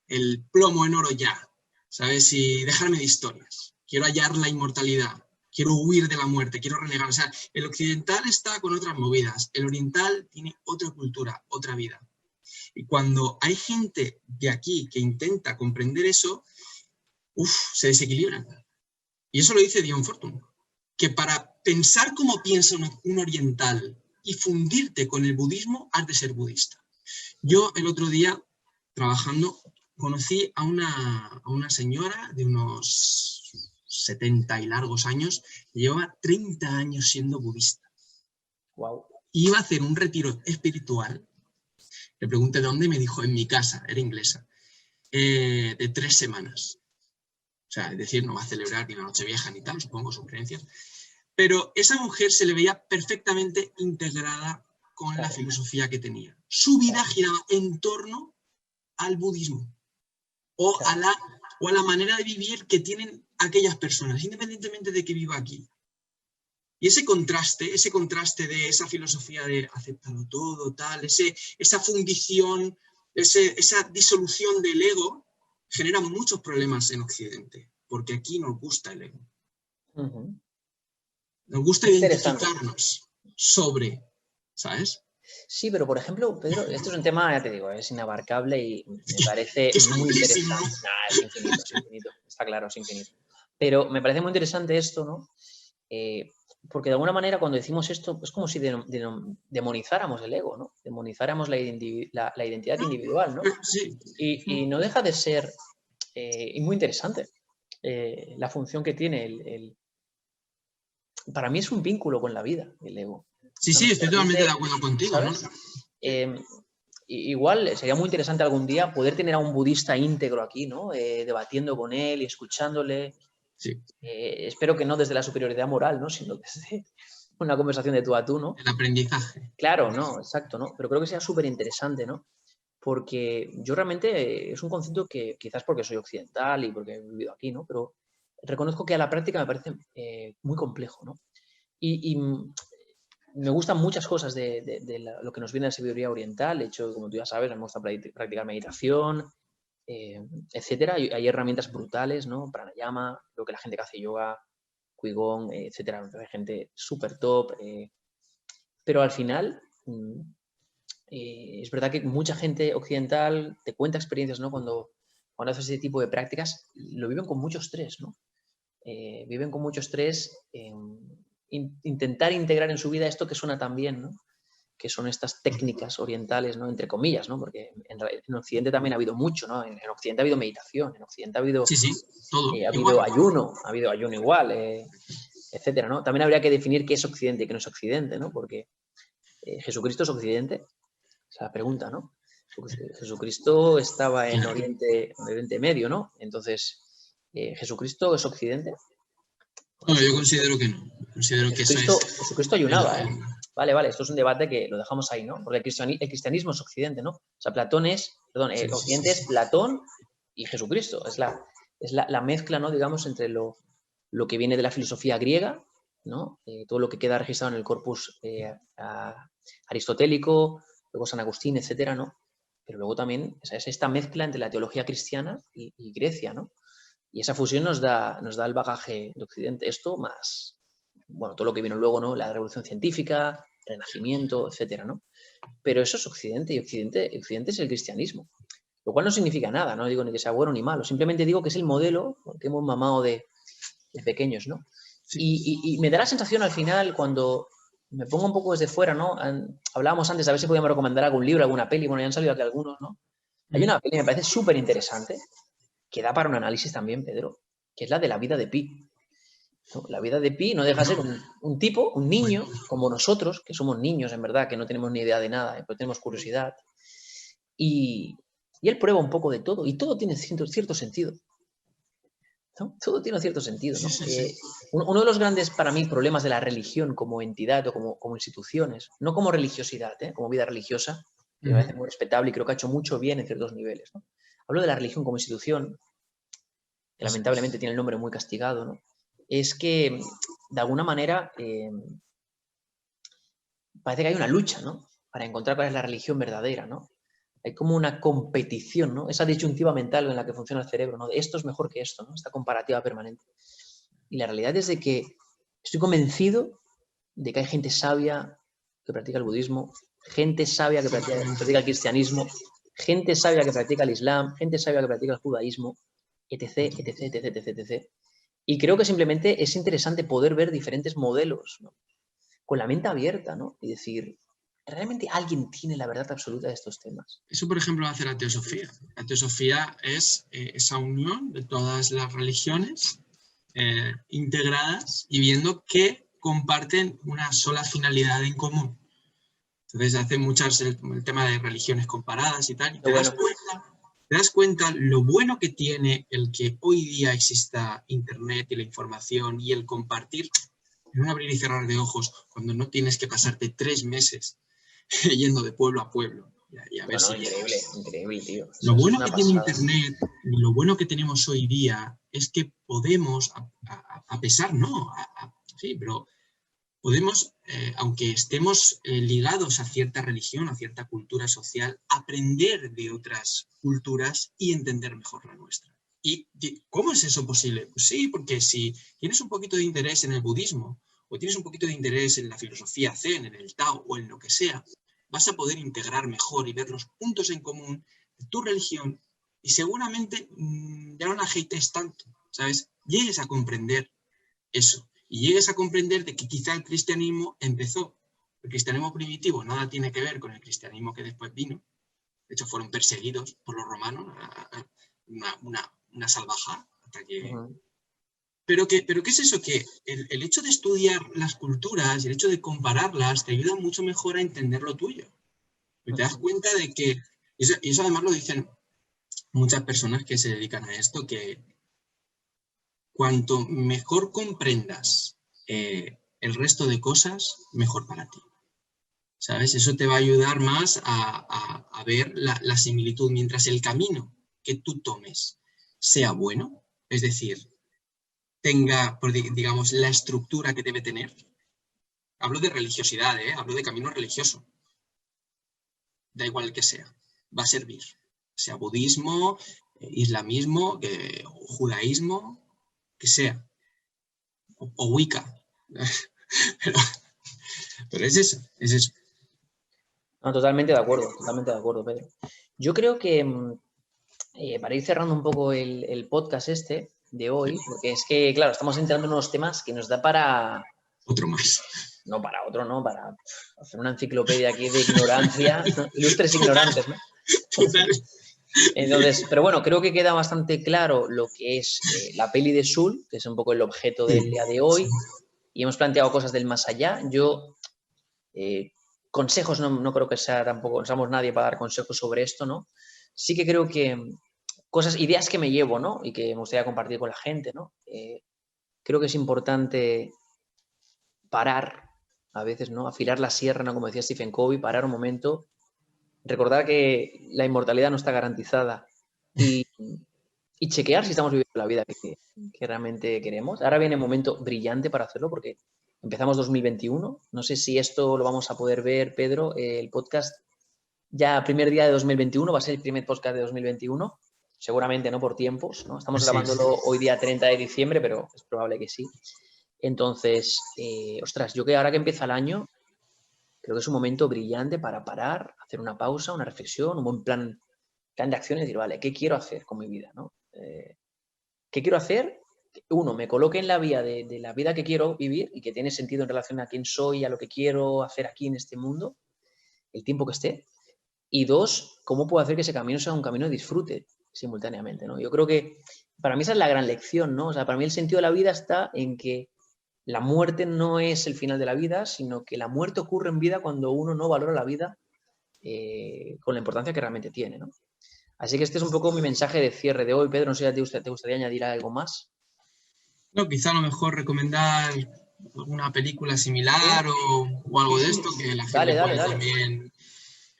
Speaker 1: el plomo en oro ya, ¿sabes? Y dejarme de historias. Quiero hallar la inmortalidad, quiero huir de la muerte, quiero renegar. O sea, el occidental está con otras movidas, el oriental tiene otra cultura, otra vida. Y cuando hay gente de aquí que intenta comprender eso, se desequilibran. Y eso lo dice Dion Fortune, que para pensar como piensa un oriental y fundirte con el budismo, has de ser budista. Yo el otro día, trabajando, conocí a una señora de unos 70 y largos años, que llevaba 30 años siendo budista.
Speaker 2: Wow.
Speaker 1: Iba a hacer un retiro espiritual. Le pregunté dónde y me dijo, en mi casa, era inglesa, de 3 semanas. O sea, es decir, no va a celebrar ni la Nochevieja ni tal, supongo, sus creencias. Pero esa mujer se le veía perfectamente integrada con la filosofía que tenía. Su vida giraba en torno al budismo o a la manera de vivir que tienen aquellas personas, independientemente de que viva aquí. Y ese contraste de esa filosofía de aceptarlo todo, tal, esa fundición, esa disolución del ego, genera muchos problemas en Occidente, porque aquí nos gusta el ego. Nos gusta identificarnos sobre, ¿sabes?
Speaker 2: Sí, pero por ejemplo, Pedro, esto es un tema, ya te digo, es inabarcable y me parece muy interesante. Es infinito, está claro, es infinito. Pero me parece muy interesante esto, ¿no? Porque de alguna manera cuando decimos esto, es como si demonizáramos el ego, ¿no? Demonizáramos la identidad individual, ¿no?
Speaker 1: Sí.
Speaker 2: Y no deja de ser muy interesante la función que tiene para mí es un vínculo con la vida, el ego.
Speaker 1: Sí, sí, estoy totalmente de acuerdo contigo, ¿no?
Speaker 2: Igual sería muy interesante algún día poder tener a un budista íntegro aquí, ¿no? Debatiendo con él y escuchándole.
Speaker 1: Sí.
Speaker 2: Espero que no desde la superioridad moral, ¿no? Sino desde una conversación de tú a tú, ¿no?
Speaker 1: El aprendizaje.
Speaker 2: Claro, no, exacto, ¿no? Pero creo que sea súper interesante, ¿no? Porque yo realmente es un concepto que quizás porque soy occidental y porque he vivido aquí, ¿no? Pero reconozco que a la práctica me parece muy complejo, ¿no? Y me gustan muchas cosas de lo que nos viene de la sabiduría oriental. De hecho, como tú ya sabes, me gusta practicar meditación, etcétera. Hay herramientas brutales, ¿no? Pranayama, creo que la gente que hace yoga, Qigong, etcétera, hay gente súper top. Pero al final, es verdad que mucha gente occidental te cuenta experiencias, ¿no? Cuando haces ese tipo de prácticas, lo viven con mucho estrés, ¿no? Viven con mucho estrés intentar integrar en su vida esto que suena tan bien, ¿no? Que son estas técnicas orientales, ¿no? Entre comillas, ¿no? Porque en Occidente también ha habido mucho, ¿no? En Occidente ha habido meditación, en Occidente ha habido,
Speaker 1: todo,
Speaker 2: ha habido ayuno igual, etcétera, ¿no? También habría que definir qué es Occidente y qué no es Occidente, ¿no? Porque Jesucristo es Occidente, esa es la pregunta, ¿no? Jesucristo estaba en Oriente Medio, ¿no? Entonces, ¿Jesucristo es Occidente?
Speaker 1: No, yo considero que no. Considero que eso
Speaker 2: Jesucristo ayunaba, ¿eh? Vale, esto es un debate que lo dejamos ahí, ¿no? Porque el cristianismo es Occidente, ¿no? O sea, Occidente es Platón y Jesucristo. Es la mezcla, ¿no? Digamos, entre lo que viene de la filosofía griega, ¿no? Todo lo que queda registrado en el corpus aristotélico, luego San Agustín, etcétera, ¿no? Pero luego también es esta mezcla entre la teología cristiana y Grecia, ¿no? Y esa fusión nos da el bagaje de Occidente. Esto más, bueno, todo lo que vino luego, ¿no? La revolución científica, Renacimiento, etcétera, ¿no? Pero eso es Occidente, y Occidente es el cristianismo. Lo cual no significa nada, no digo ni que sea bueno ni malo, simplemente digo que es el modelo que hemos mamado de pequeños, ¿no? Sí. Y me da la sensación al final, cuando me pongo un poco desde fuera, ¿no? Hablábamos antes, a ver si podíamos recomendar algún libro, alguna peli, bueno, ya han salido aquí algunos, ¿no? Hay una peli que me parece súper interesante, que da para un análisis también, Pedro, que es la de la vida de Pi. ¿No? La vida de Pi no deja de ser un tipo, un niño, como nosotros, que somos niños en verdad, que no tenemos ni idea de nada, pero tenemos curiosidad. Y él prueba un poco de todo, y todo tiene cierto sentido. ¿No? Todo tiene cierto sentido, ¿no?
Speaker 1: Sí.
Speaker 2: Uno de los grandes, para mí, problemas de la religión como entidad o como instituciones, no como religiosidad, como vida religiosa, que me parece muy respetable y creo que ha hecho mucho bien en ciertos niveles, ¿no? Hablo de la religión como institución, que lamentablemente tiene el nombre muy castigado, ¿no? Es que, de alguna manera, parece que hay una lucha, ¿no? Para encontrar cuál es la religión verdadera, ¿no? Hay como una competición, ¿no? Esa disyuntiva mental en la que funciona el cerebro, ¿no? De esto es mejor que esto, ¿no? Esta comparativa permanente. Y la realidad es de que estoy convencido de que hay gente sabia que practica el budismo, gente sabia que practica el cristianismo, gente sabia que practica el islam, gente sabia que practica el judaísmo, etc, etc, etc, etc, etc. Y creo que simplemente es interesante poder ver diferentes modelos, ¿no? Con la mente abierta, ¿no? Y decir, ¿realmente alguien tiene la verdad absoluta de estos temas?
Speaker 1: Eso, por ejemplo, hace la teosofía. La teosofía es esa unión de todas las religiones integradas y viendo que comparten una sola finalidad en común. Entonces hace muchas el tema de religiones comparadas y tal. Y te das cuenta lo bueno que tiene el que hoy día exista Internet y la información y el compartir en un abrir y cerrar de ojos cuando no tienes que pasarte 3 meses yendo de pueblo a pueblo. Y a ver si
Speaker 2: increíble, tío.
Speaker 1: Lo bueno que tiene Internet y lo bueno que tenemos hoy día es que podemos, a pesar, no, sí, pero podemos, aunque estemos ligados a cierta religión, a cierta cultura social, aprender de otras culturas y entender mejor la nuestra. ¿Y cómo es eso posible? Pues sí, porque si tienes un poquito de interés en el budismo o tienes un poquito de interés en la filosofía zen, en el Tao o en lo que sea, vas a poder integrar mejor y ver los puntos en común de tu religión y seguramente ya no la hatees tanto, ¿sabes? Llegues a comprender eso y llegues a comprender de que quizá el cristianismo empezó, el cristianismo primitivo nada tiene que ver con el cristianismo que después vino, de hecho fueron perseguidos por los romanos, una salvajada, hasta que... Pero ¿qué es eso? Que el hecho de estudiar las culturas y el hecho de compararlas te ayuda mucho mejor a entender lo tuyo. Y te das cuenta de que, y eso además lo dicen muchas personas que se dedican a esto, que cuanto mejor comprendas el resto de cosas, mejor para ti. ¿Sabes? Eso te va a ayudar más a ver la similitud. Mientras el camino que tú tomes sea bueno, es decir, tenga, digamos, la estructura que debe tener. Hablo de religiosidad, hablo de camino religioso. Da igual el que sea, va a servir. Sea budismo, islamismo, judaísmo, que sea. O Wicca. pero es eso, es eso.
Speaker 2: No, totalmente de acuerdo, Pedro. Yo creo que para ir cerrando un poco el podcast de hoy, porque es que, claro, estamos entrando en unos temas que nos da para...
Speaker 1: Otro más.
Speaker 2: No, para otro, no, para hacer una enciclopedia aquí de ignorancia, ¿no? Ilustres ignorantes, ¿no?
Speaker 1: Total.
Speaker 2: Entonces, pero bueno, creo que queda bastante claro lo que es la peli de Soul, que es un poco el objeto del día de hoy, y hemos planteado cosas del más allá. Yo consejos, no creo que sea tampoco, no somos nadie para dar consejos sobre esto, ¿no? Sí que creo que ideas que me llevo, ¿no? Y que me gustaría compartir con la gente, ¿no? Creo que es importante parar, a veces, ¿no? Afilar la sierra, ¿no? Como decía Stephen Covey, parar un momento, recordar que la inmortalidad no está garantizada y chequear si estamos viviendo la vida que realmente queremos. Ahora viene un momento brillante para hacerlo porque empezamos 2021. No sé si esto lo vamos a poder ver, Pedro, el podcast ya primer día de 2021, va a ser el primer podcast de 2021. Seguramente no por tiempos, ¿no? Estamos grabándolo hoy día 30 de diciembre, pero es probable que sí. Entonces, ostras, yo que ahora que empieza el año, creo que es un momento brillante para parar, hacer una pausa, una reflexión, un buen plan de acción y decir, vale, ¿qué quiero hacer con mi vida? ¿No? ¿Qué quiero hacer? Uno, me coloque en la vía de la vida que quiero vivir y que tiene sentido en relación a quién soy, a lo que quiero hacer aquí en este mundo, el tiempo que esté. Y dos, ¿cómo puedo hacer que ese camino sea un camino de disfrute simultáneamente, ¿no? Yo creo que para mí esa es la gran lección, ¿no? O sea, para mí el sentido de la vida está en que la muerte no es el final de la vida, sino que la muerte ocurre en vida cuando uno no valora la vida con la importancia que realmente tiene, ¿no? Así que este es un poco mi mensaje de cierre de hoy. Pedro, no sé si te gustaría añadir algo más.
Speaker 1: No, quizá a lo mejor recomendar alguna película similar o algo de esto que la gente pueda también...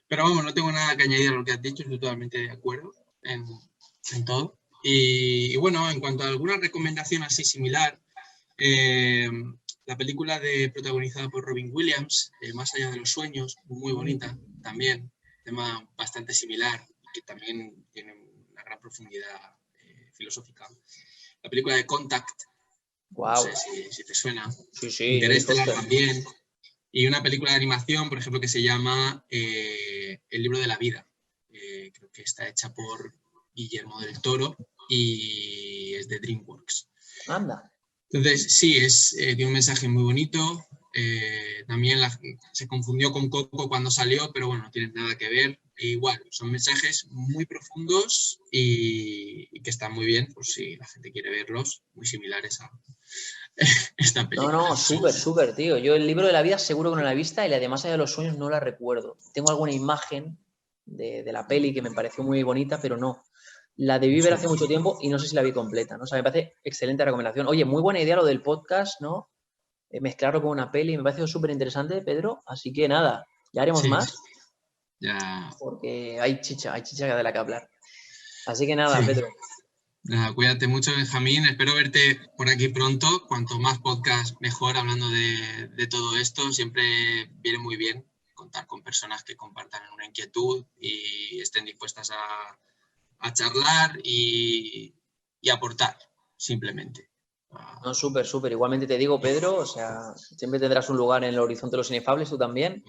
Speaker 1: Pero vamos, no tengo nada que añadir a lo que has dicho, estoy totalmente de acuerdo en todo. Y bueno, en cuanto a alguna recomendación así similar, la película protagonizada por Robin Williams, Más allá de los sueños, muy bonita también, tema bastante similar, que también tiene una gran profundidad filosófica. La película de Contact,
Speaker 2: wow.
Speaker 1: No sé si te suena.
Speaker 2: Sí,
Speaker 1: Interestelar también. Y una película de animación, por ejemplo, que se llama El libro de la vida. Creo que está hecha por Guillermo del Toro y es de DreamWorks.
Speaker 2: Anda.
Speaker 1: Entonces, sí, tiene un mensaje muy bonito. También se confundió con Coco cuando salió, pero bueno, no tiene nada que ver. E igual, son mensajes muy profundos y que están muy bien, por si la gente quiere verlos, muy similares a esta película.
Speaker 2: No, súper, tío. Yo el libro de la vida seguro que no la he visto y la de Más allá de los sueños no la recuerdo. Tengo alguna imagen de la peli que me pareció muy bonita, pero no. La debí ver hace mucho tiempo y no sé si la vi completa, ¿no? O sea, me parece excelente recomendación. Oye, muy buena idea lo del podcast, ¿no? Mezclarlo con una peli, me parece súper interesante, Pedro. Así que nada, ya haremos más.
Speaker 1: Ya.
Speaker 2: Porque hay chicha de la que hablar. Así que nada, Pedro.
Speaker 1: Nada, cuídate mucho, Benjamín. Espero verte por aquí pronto. Cuanto más podcast, mejor, hablando de todo esto. Siempre viene muy bien contar con personas que compartan una inquietud y estén dispuestas a charlar y aportar, simplemente.
Speaker 2: No, súper. Igualmente te digo, Pedro, o sea, siempre tendrás un lugar en el horizonte de los inefables, tú también.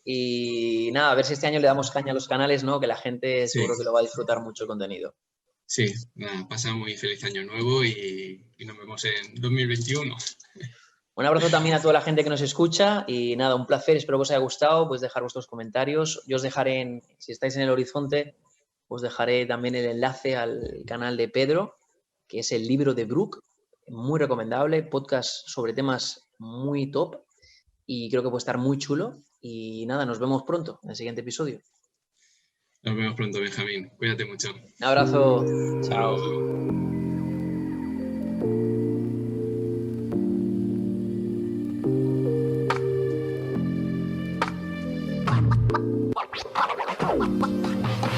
Speaker 2: Y nada, a ver si este año le damos caña a los canales, ¿no? Que la gente seguro que lo va a disfrutar mucho el contenido.
Speaker 1: Sí, nada, pasa muy feliz año nuevo y nos vemos en 2021.
Speaker 2: Un abrazo también a toda la gente que nos escucha y nada, un placer, espero que os haya gustado, pues dejar vuestros comentarios. Yo os dejaré, si estáis en el horizonte, os dejaré también el enlace al canal de Pedro, que es el libro de Brooke, muy recomendable, podcast sobre temas muy top y creo que puede estar muy chulo. Y nada, nos vemos pronto en el siguiente episodio.
Speaker 1: Nos vemos pronto, Benjamín. Cuídate mucho.
Speaker 2: Un abrazo. Chao. Chao.